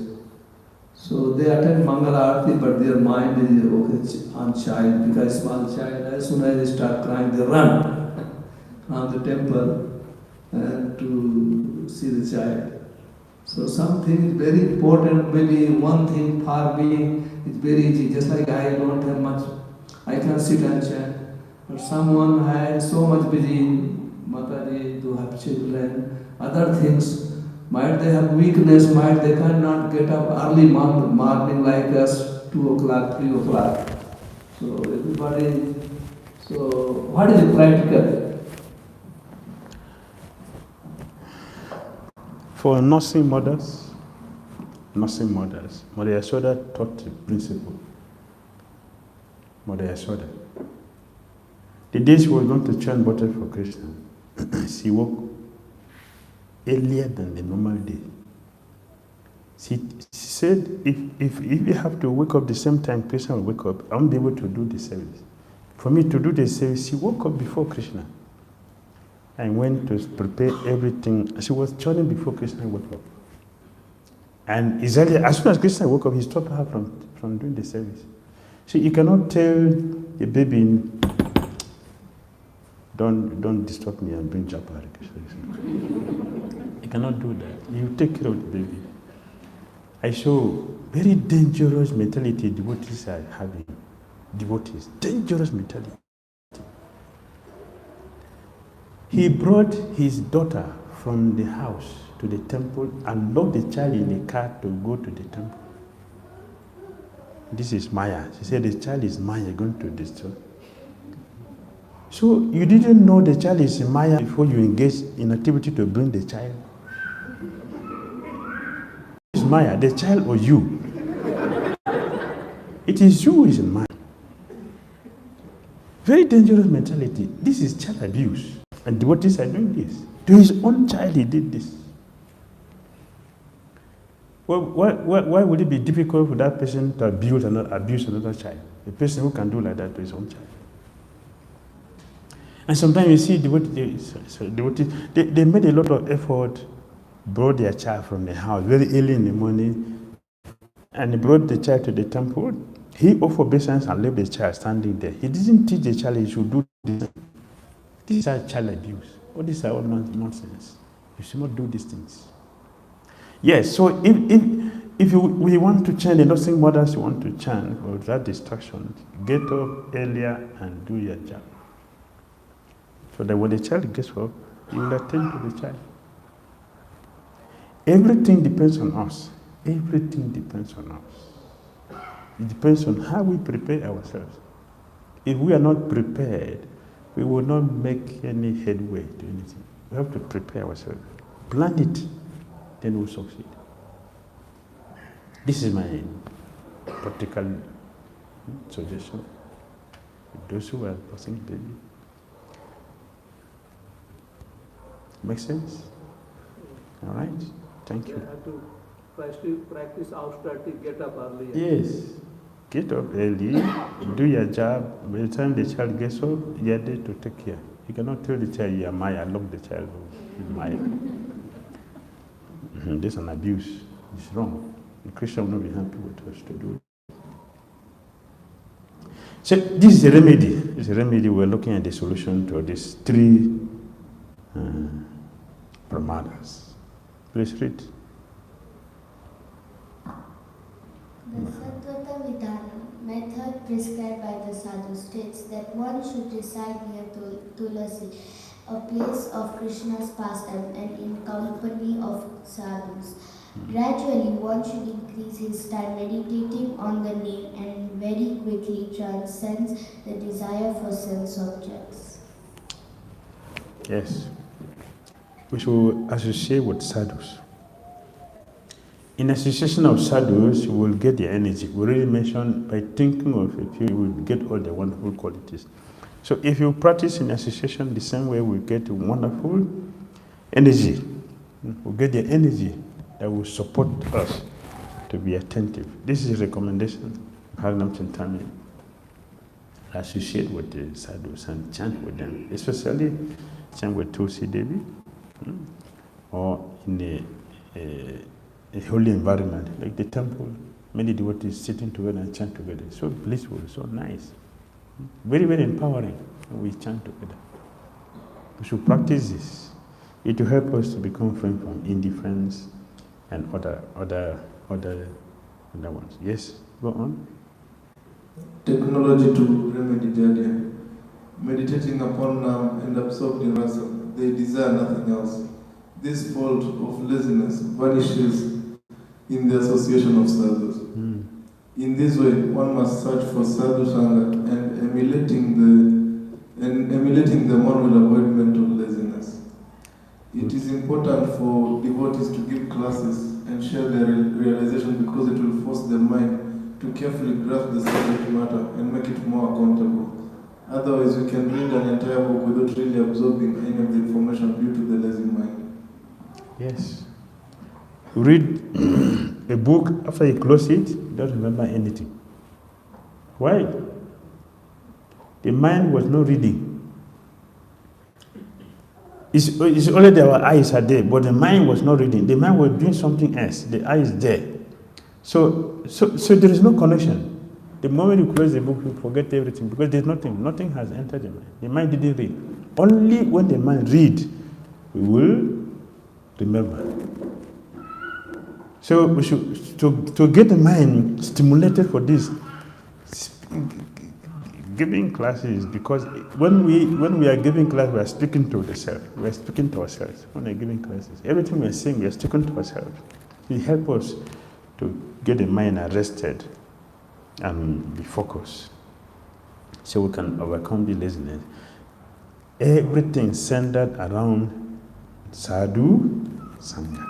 So they attend Mangala Aarti, but their mind is okay on child, because small child, as soon as they start crying, they run from the temple and to see the child. So something is very important, maybe one thing for me is very easy, just like I don't have much, I can sit and chant. But someone has so much busy in Mataji to have children, other things, might they have weakness, might they cannot get up early morning like us, 2 o'clock, 3 o'clock. So everybody, so what is practical? For nursing mothers, Mother Yashoda taught the principle. Mother Yashoda. The day she was going to churn butter for Krishna, she woke earlier than the normal day. She said, if you have to wake up the same time Krishna will wake up, I won't be able to do the service. For me to do the service, she woke up before Krishna and went to prepare everything. She was churning before Krishna woke up. And exactly as soon as Krishna woke up, he stopped her from doing the service. So you cannot tell a baby, don't disturb me and bring Japa. You cannot do that. You take care of the baby. I show very dangerous mentality devotees are having. Devotees, dangerous mentality. He brought his daughter from the house to the temple and locked the child in the car to go to the temple. This is Maya. She said the child is Maya going to destroy. So you didn't know the child is Maya before you engaged in activity to bring the child. It's Maya, the child or you? It is you who is in Maya. Very dangerous mentality. This is child abuse. And devotees are doing this. To his own child he did this. Well, why would it be difficult for that person to abuse another child? A person who can do like that to his own child. And sometimes you see devotees, they made a lot of effort, brought their child from the house very early in the morning, and they brought the child to the temple. He offered obeisance and left the child standing there. He didn't teach the child he should do this. These are child abuse. All these are all nonsense. You should not do these things. Yes, so if we want to chant, the nursing mothers you want to chant for that distraction, get up earlier and do your job. So that when the child gets up, you will attend to the child. Everything depends on us. Everything depends on us. It depends on how we prepare ourselves. If we are not prepared, we will not make any headway to anything. We have to prepare ourselves. Plan it, then we'll succeed. This is my practical suggestion. Those who are passing baby. Make sense? All right. Thank you. You have to practice austerity, get up early. Yes. Get up early, do your job. By the time the child gets up, you are there to take care. You cannot tell the child you are Maya, lock the child in Maya. This is an abuse. It's wrong. The Christian will not be happy with us to do it. So this is a remedy. It's a remedy. We're looking at the solution to these three pramadas. Please read. The Satvata Vidhana method prescribed by the sadhu states that one should reside near Tulasi, a place of Krishna's pastime, and in company of sadhus. Gradually, one should spends his time meditating on the name and very quickly transcends the desire for sense objects. Yes. We should associate with sadhus. In association of sadhus, you will get the energy. We already mentioned by thinking of a few, you will get all the wonderful qualities. So if you practice in association the same way, we get wonderful energy. We get the energy that will support us to be attentive. This is a recommendation of Harinam Chintami. Associate with the sadhus and chant with them, especially chant with Tulsi Devi, or in a holy environment, like the temple. Many devotees sitting together and chant together. So blissful, so nice. Very, very empowering when we chant together. We should practice this. It will help us to become free from indifference and other ones. Yes, go on. Technology to remedy Jadya. Meditating upon Nam and absorbed in rasa, they desire nothing else. This fault of laziness vanishes in the association of sadhus. In this way, one must search for sadhu sanga, and emulating them, one will avoid mental laziness. It is important for devotees to give classes and share their realization, because it will force the mind to carefully grasp the subject matter and make it more accountable. Otherwise, we can read an entire book without really absorbing any of the information due to the lazy mind. Yes. You read a book, after you close it, you don't remember anything. Why? The mind was not reading. It's only that our eyes are there, but the mind was not reading. The mind was doing something else. The eye is there. So there is no connection. The moment you close the book, you forget everything, because there's nothing has entered the mind. The mind didn't read. Only when the mind reads, we will remember. So we should, to get the mind stimulated for this, giving classes, because when we are giving class, we are speaking to the self. We are speaking to ourselves. When we are giving classes, everything we are saying, we are speaking to ourselves. It helps us to get the mind arrested and be focused, so we can overcome the laziness. Everything centered around sadhu sanga.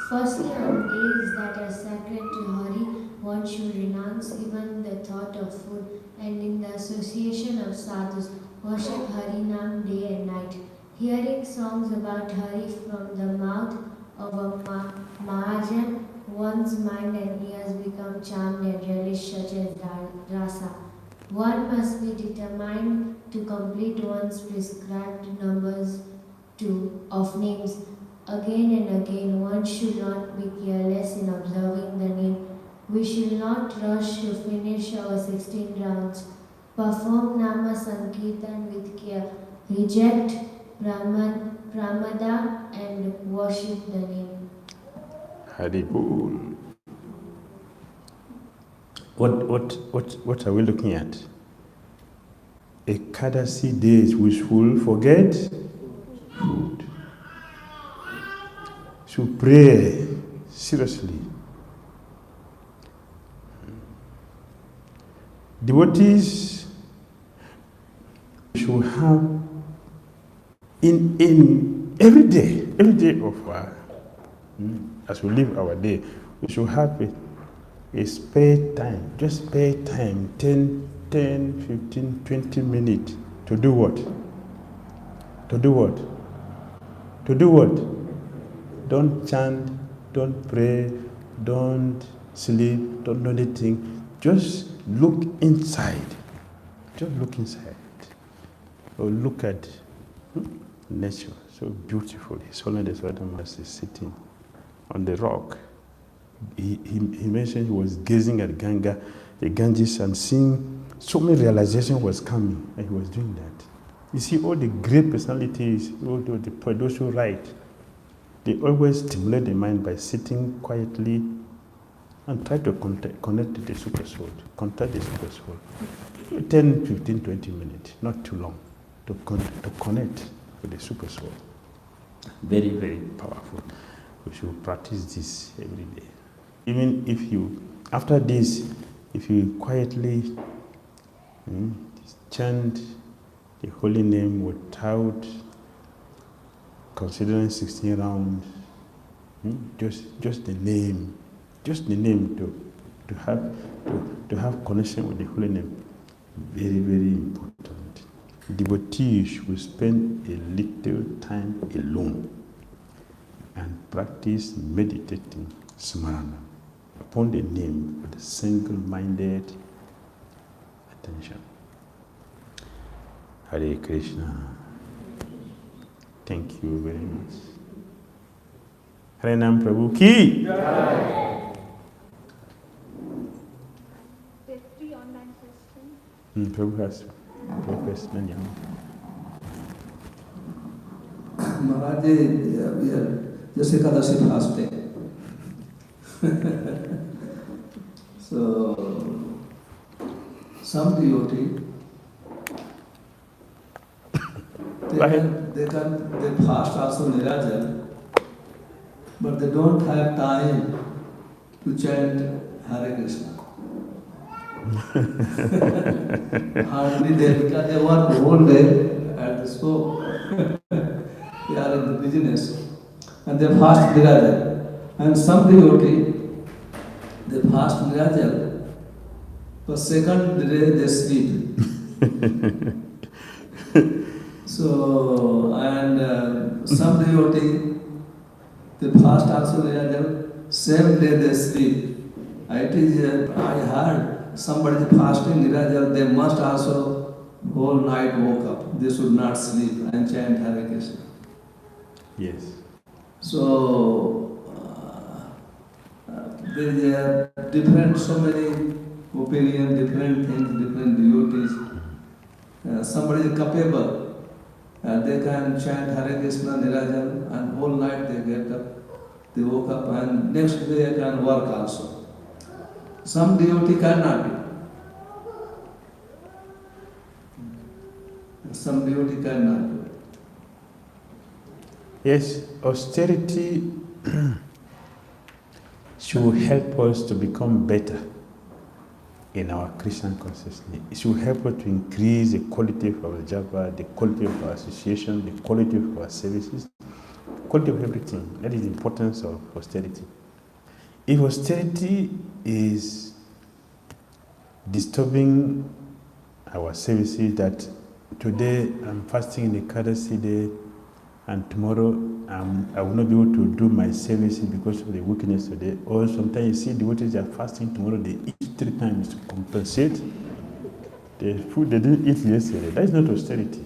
Firstly, on days that are sacred to Hari, one should renounce even the thought of food, and in the association of sadhus, worship Harinam day and night. Hearing songs about Hari from the mouth of a Mahajan, one's mind and ears become charmed and relish such as rasa. One must be determined to complete one's prescribed numbers of names. Again and again, one should not be careless in observing the name. We should not rush to finish our 16 rounds. Perform Nama Sankirtan with care. Reject Pramada and worship the name. Haribol. What are we looking at? Ekadasi days which will forget food. Should pray seriously. Devotees should have in every day of our, as we live our day, we should have a spare time, just spare time, 10, 15, 20 minutes to do what? To do what? To do what? Don't chant, don't pray, don't sleep, don't do anything. Just look inside. Just look inside. Or look at nature, so beautiful. His Holiness Master is sitting on the rock. He mentioned he was gazing at Ganga, the Ganges, and seeing so many realization was coming, and he was doing that. You see, all the great personalities, all those who write, they always stimulate the mind by sitting quietly and try to connect to the super soul, contact the super soul. 10, 15, 20 minutes, not too long, to connect with the super soul. Very, very powerful. we should practice this every day. Even if you, after this, if you quietly chant the holy name without considering 16 rounds, just the name to have connection with the holy name, very, very important. Devotees will spend a little time alone and practice meditating smarana upon the name with a single-minded attention. Hare Krishna. Thank you very much. Hare Nam Prabhu Ki. There's 3 online questions. Prabhu has a question. Maharaj, we are just Ekadashi fasting. So, some devotee, they fast also Nirajal, but they don't have time to chant Hare Krishna. Hardly they, because they work the whole day at the school. They are in the business and they fast Nirajal. And some devotee, they fast Nirajal, but second day they sleep. So, and some devotee, they fast also Nirajal, same day they sleep. I heard somebody fasting Nirajal, they must also whole night woke up. They should not sleep and chant Hare Krishna. Yes. So, there are different, so many opinions, different things, different devotees. Somebody is capable. They can chant Hare Krishna, Nirajal, and whole night they get up, they woke up, and next day they can work also. Some devotee cannot do. Some devotee cannot do. Yes, austerity should help us to become better in our Christian consciousness. It should help us to increase the quality of our Japa, the quality of our association, the quality of our services, the quality of everything. That is the importance of austerity. If austerity is disturbing our services, that today I'm fasting in the 𝐾𝐻 day and tomorrow I will not be able to do my services because of the weakness today. Or sometimes you see devotees are fasting tomorrow, they eat 3 times to compensate the food they didn't eat yesterday. That is not austerity.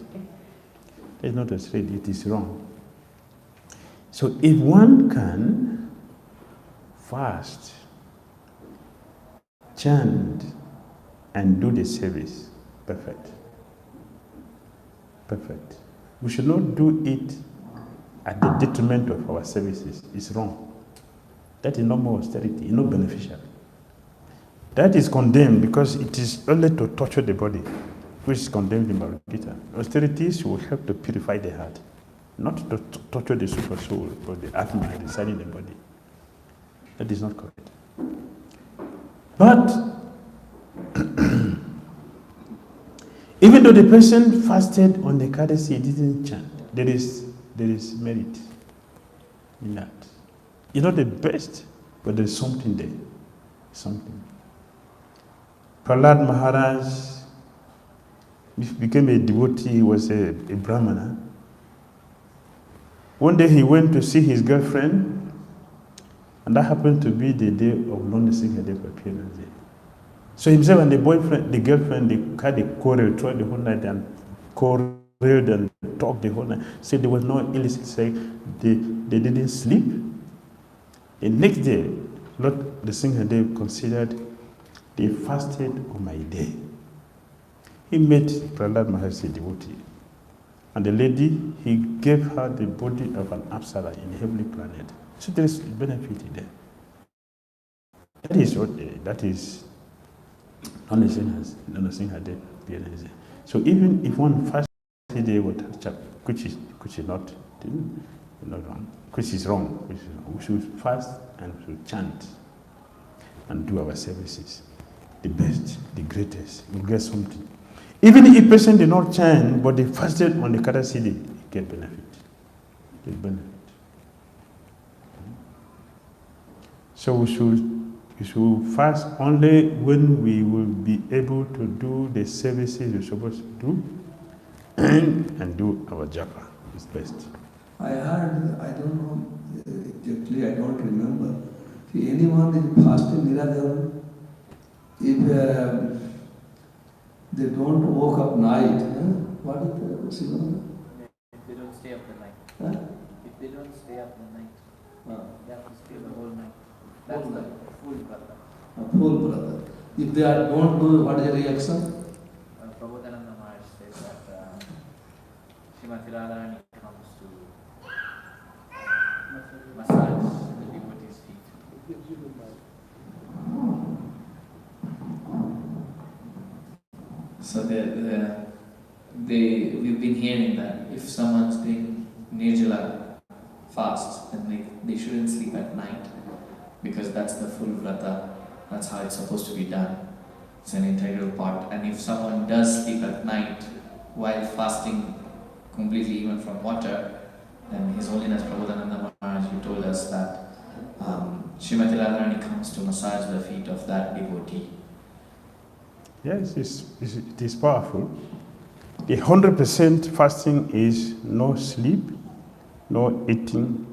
That is not austerity, it is wrong. So if one can fast, chant, and do the service, perfect. Perfect. We should not do it at the detriment of our services. It's wrong. That is not more austerity, it's not beneficial. That is condemned because it is only to torture the body, which is condemned in Bhagavad Gita. Austerity will help to purify the heart, not to torture the super soul or the atma residing in the body. That is not correct. But even though the person fasted on the 𝐾𝐻, he didn't chant, there is merit in that. It's not the best, but there is something there. Something. Prahlad Maharaj became a devotee, he was a Brahmana. One day he went to see his girlfriend, and that happened to be the day of Lord Nrsimhadev appearance day. So himself and the girlfriend, they had a quarrel throughout the whole night and quarreled and talked the whole night. Said there was no illicit sex. They didn't sleep. The next day, Lord Nrsimhadev considered they fasted on my day. He met Prahlad Maharaj, a devotee. And the lady, he gave her the body of an apsara in a heavenly planet. So there is benefit there. That is Lord Nrsimhadev appearance. So even if one fasts a day with which is not, not wrong, which is wrong. We should fast and we should chant and do our services. The best, the greatest, we'll get something. Even if a person did not chant, but they fasted on the Kadasi day, he get benefit. Get benefit. So we should fast only when we will be able to do the services we're supposed to do and do our japa. It's best. I heard, I don't know exactly, I don't remember. If anyone is fasting Nirajan, if they don't woke up night, what is the Sivan? If they don't stay up the night. Huh? If they don't stay up the night, they have to stay the whole night. That's the full brother. A full brother. If they don't do, what is the reaction? Prabodhananda Maharaj says that Srimati Radharani comes to massage the devotee's feet. So we've been hearing that if someone's doing Nirjala fast, then they shouldn't sleep at night because that's the full vrata, that's how it's supposed to be done. It's an integral part. And if someone does sleep at night while fasting completely even from water, then His Holiness Prabodhananda Maharaj, you told us that Srimati Radharani comes to massage the feet of that devotee. Yes, it is powerful. The 100% fasting is no sleep, no eating,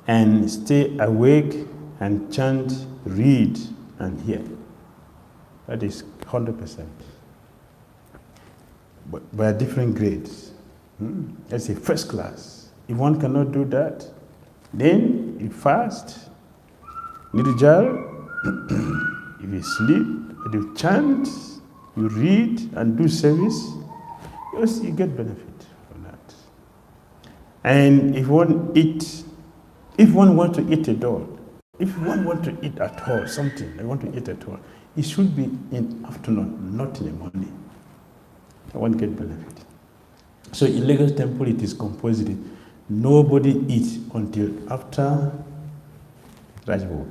and stay awake and chant, read, and hear. That is 100%. But by different grades. That's a first class. If one cannot do that, then you fast, nirjal, if you sleep, you chant, you read and do service, yes, you get benefit from that. And if one wants to eat at all, if one wants to eat at all, something, they want to eat at all, it should be in afternoon, not in the morning. I want to get benefit. So in Lagos Temple, it is compulsory. Nobody eats until after Rajbhog.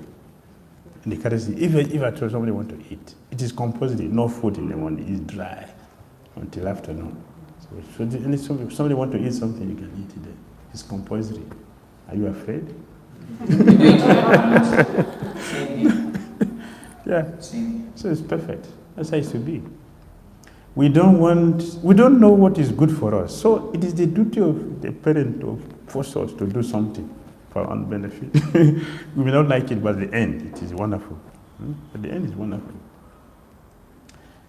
In the Kadasi, if I told somebody want to eat, it is compulsory. No food in the morning. It's dry until afternoon. So if somebody want to eat something, you can eat it there. It's compulsory. Are you afraid? Yeah. So it's perfect. That's how it should be. We don't know what is good for us. So it is the duty of the parent to force us to do something for our own benefit. We may not like it, but at the end, it is wonderful. At the end, it's wonderful.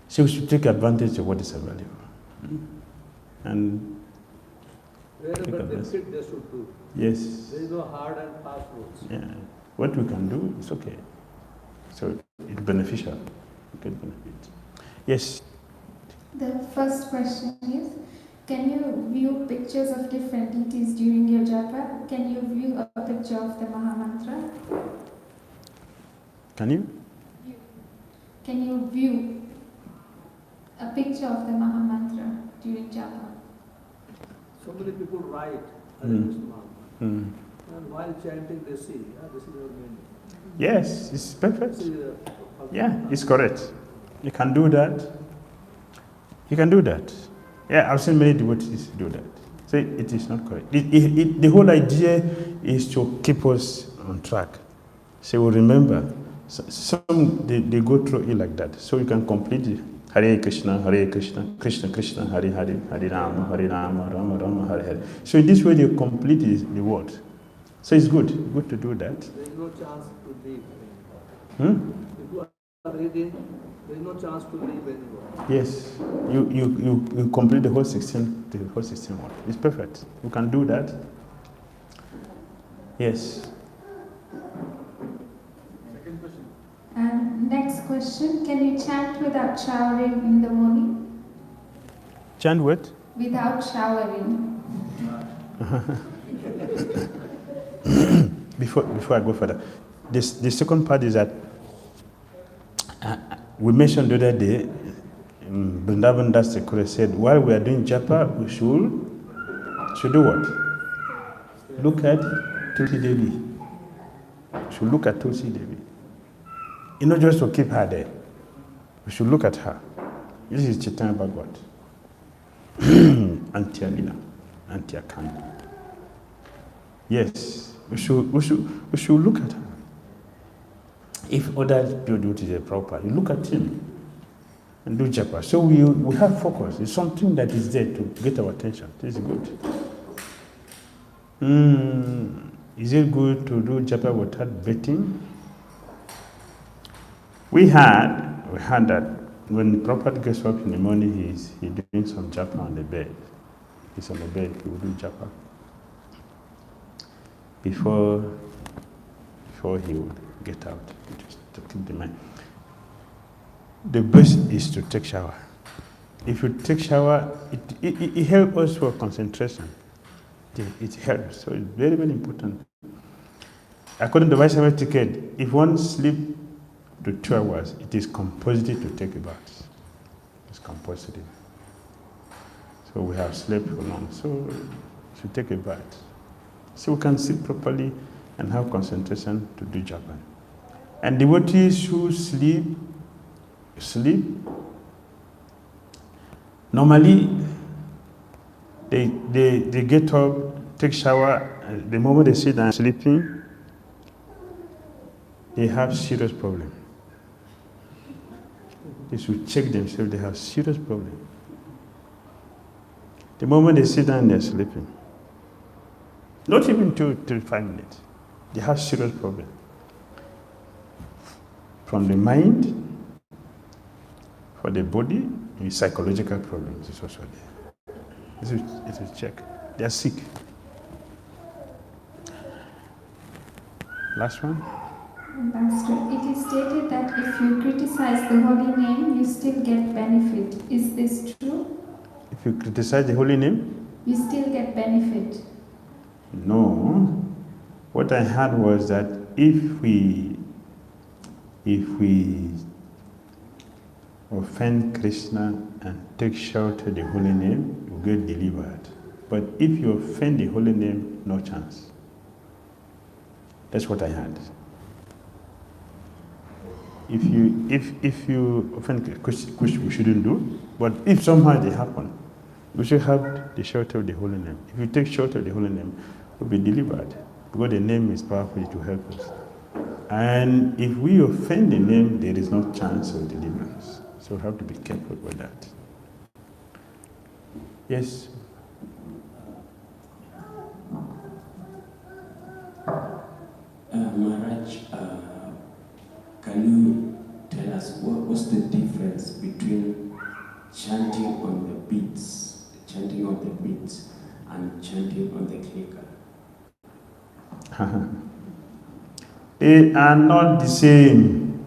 So we should take advantage of what is available. And wherever they fit, they should do. yes. There is no hard and fast rules. Yeah. What we can do is okay. So it's beneficial. We get benefit. Yes. The first question is, can you view pictures of different deities during your japa? Can you view a picture of the Mahamantra? Can you? Can you view a picture of the Mahamantra during japa? So many people write Hare Krishna. Mm. And while chanting, they see, this is your meaning. Yes, it's perfect. Yeah, it's correct. You can do that. You can do that. Yeah, I've seen many devotees do that. So it is not correct. The whole idea is to keep us on track. So we remember. Some they go through it like that. So you can complete it. Hare Krishna, Krishna Krishna, Hare Hare, Hare Rama, Rama Rama, Hare Hare. So in this way you complete the word. So it's good to do that. There is no chance to leave. If you are reading, there is no chance to leave anywhere. Yes, you complete the whole 16 word. It's perfect. You can do that. Yes. Second question. And next question, can you chant without showering in the morning? Chant what? Without showering. Before I go further, the second part is that we mentioned the other day, Vrindavan Das Thakur said, while we are doing japa, we should do what? look at Tulsi Devi. We should look at Tulsi Devi. Not just to keep her there. We should look at her. This is Chaitanya Bhagavat. Anti-Alila, anti-Akanda. Yes, we should look at her. If other devotees are proper, you look at him and do japa. So we have focus. It's something that is there to get our attention. This is good. Is it good to do japa without betting? We had that when Prabhupada gets up in the morning, he's doing some japa on the bed. He's on the bed, he will do japa before he would get out, just to keep the mind. The best is to take shower. If you take shower, it helps us for concentration. It helps, so it's very, very important. According to 𝐒𝐻𝑖 etiquette, if one sleeps to 2 hours, it is compulsory to take a bath. It's compulsory. So we have slept for long, so we should take a bath. So we can sit properly and have concentration to do japa. And devotees who sleep, normally they get up, take shower, and the moment they sit down sleeping, they have serious problem. They should check themselves, they have serious problem. The moment they sit down, they're sleeping. Not even 2 to 5 minutes. They have serious problem. From the mind, for the body, and psychological problems is also there. It is check. They are sick. Last one. Pastor, it is stated that if you criticize the holy name, you still get benefit. Is this true? If you criticize the holy name? You still get benefit. No. What I heard was that if we offend Krishna and take shelter the holy name, you get delivered. But if you offend the holy name, no chance. That's what I heard. If you offend, which we shouldn't do, but if somehow it happen, we should have the shelter of the holy name. If you take shelter of the holy name, we'll be delivered, because the name is powerful to help us. And if we offend the name, there is no chance of deliverance. So we have to be careful with that. Yes? Maharaj, can you tell us what's the difference between chanting on the beats, and chanting on the clicker? They are not the same.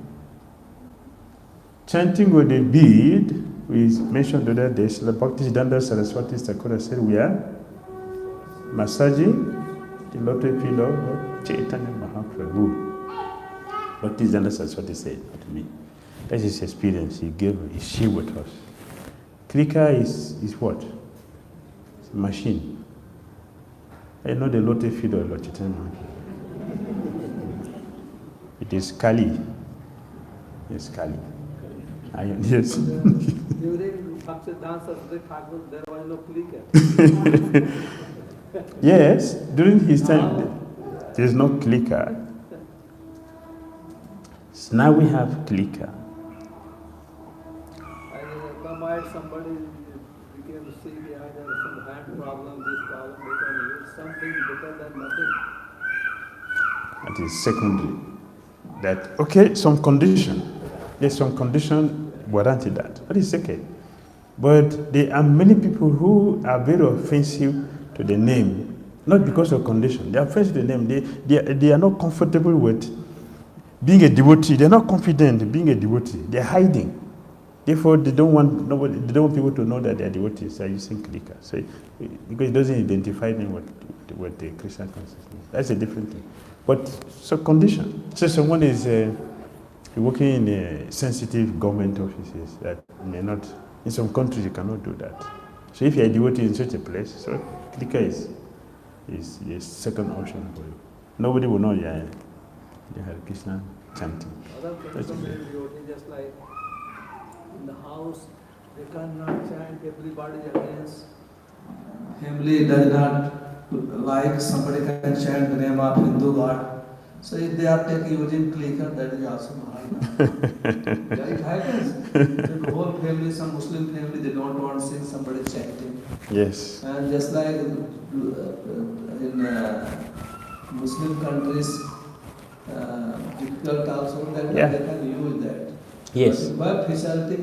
Chanting with the bead, we mentioned the other day, the Bhakti Saraswati Thakur said we are massaging the lotus feet of Chaitanya Mahaprabhu. Bhakti Saraswati said to me. That's his experience. He shared with us. Clicker is what? It's a machine. I know the lotus feet of Lord Chaitanya Mahaprabhu. It is Kali. It's Kali. Yes. During Bhakti dance of the Thakur, there was no clicker. Yes, during his time, there is no clicker. So now we have clicker. Somebody became sick, he had some hand problem, this problem, they can use something better than nothing. That is secondary. That, okay, some condition. There's some condition warranted that. That is okay. But there are many people who are very offensive to the name, not because of condition. They are offensive to the name. They are not comfortable with being a devotee. They're not confident in being a devotee. They're hiding. Therefore, they don't want people to know that they are devotees. They are using clicker. So, because it doesn't identify them with the Krishna consciousness. That's a different thing. But so condition. So someone is working in a sensitive government offices that may not, in some countries you cannot do that. So if you are a devotee in such a place, so clicker is is a second option for you. Nobody will know you are Hare Krishna chanting. Other That's people okay. just like in the house, they cannot chant, everybody is against. Family does not like somebody can chant the name of Hindu God. So if they are using clicker, that is also Maharaj. It happens. So the whole family, some Muslim family, they don't want to see somebody chanting. Yes. And just like in Muslim countries, difficult also that they can use that. Yes. But facility,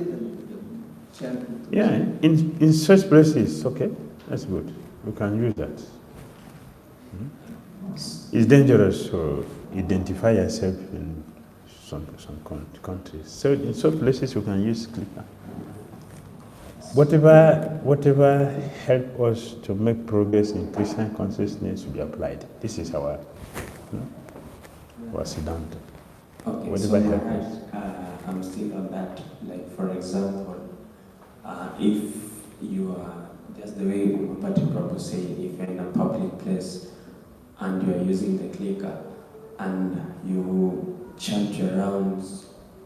chant. Yeah, in such places, okay, that's good. We can use that. It's dangerous to identify yourself in some countries. So in some places you can use clicker. Whatever help us to make progress in Christian consciousness will be applied. This is our Siddhanta. Okay, Whatever so help us. I'm still on that. Like for example, if you are, just the way Bhakti Prabhu saying, if you're in a public place and you are using the clicker and you chant your rounds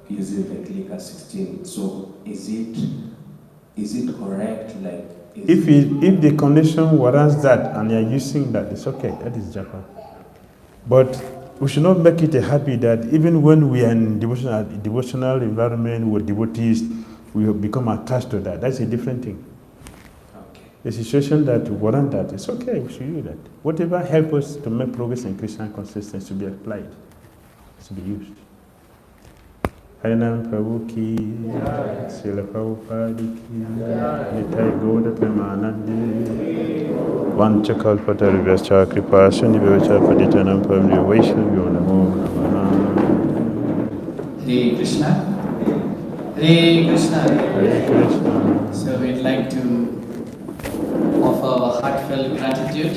using the clicker 16, so is it correct? Like, if the condition warrants that and you are using that, it's okay. That is Japa. But we should not make it a habit that even when we are in devotional environment with devotees, we have become attached to that. That's a different thing. Okay. The situation that warrant that, it's okay, we should use that. Whatever helps us to make progress in Christian consciousness to be applied, to be used. Harinam Prabhu ki, Srila Prabhupada ki, Nitai Gauda Premanande, Vanchakalpatarvyascha Kripa Sunivacha Paditanam Pavni Vaishnavyo Namo Namaha. Hare Krishna. Hare Krishna. Hare Krishna. So we'd like to offer our heartfelt gratitude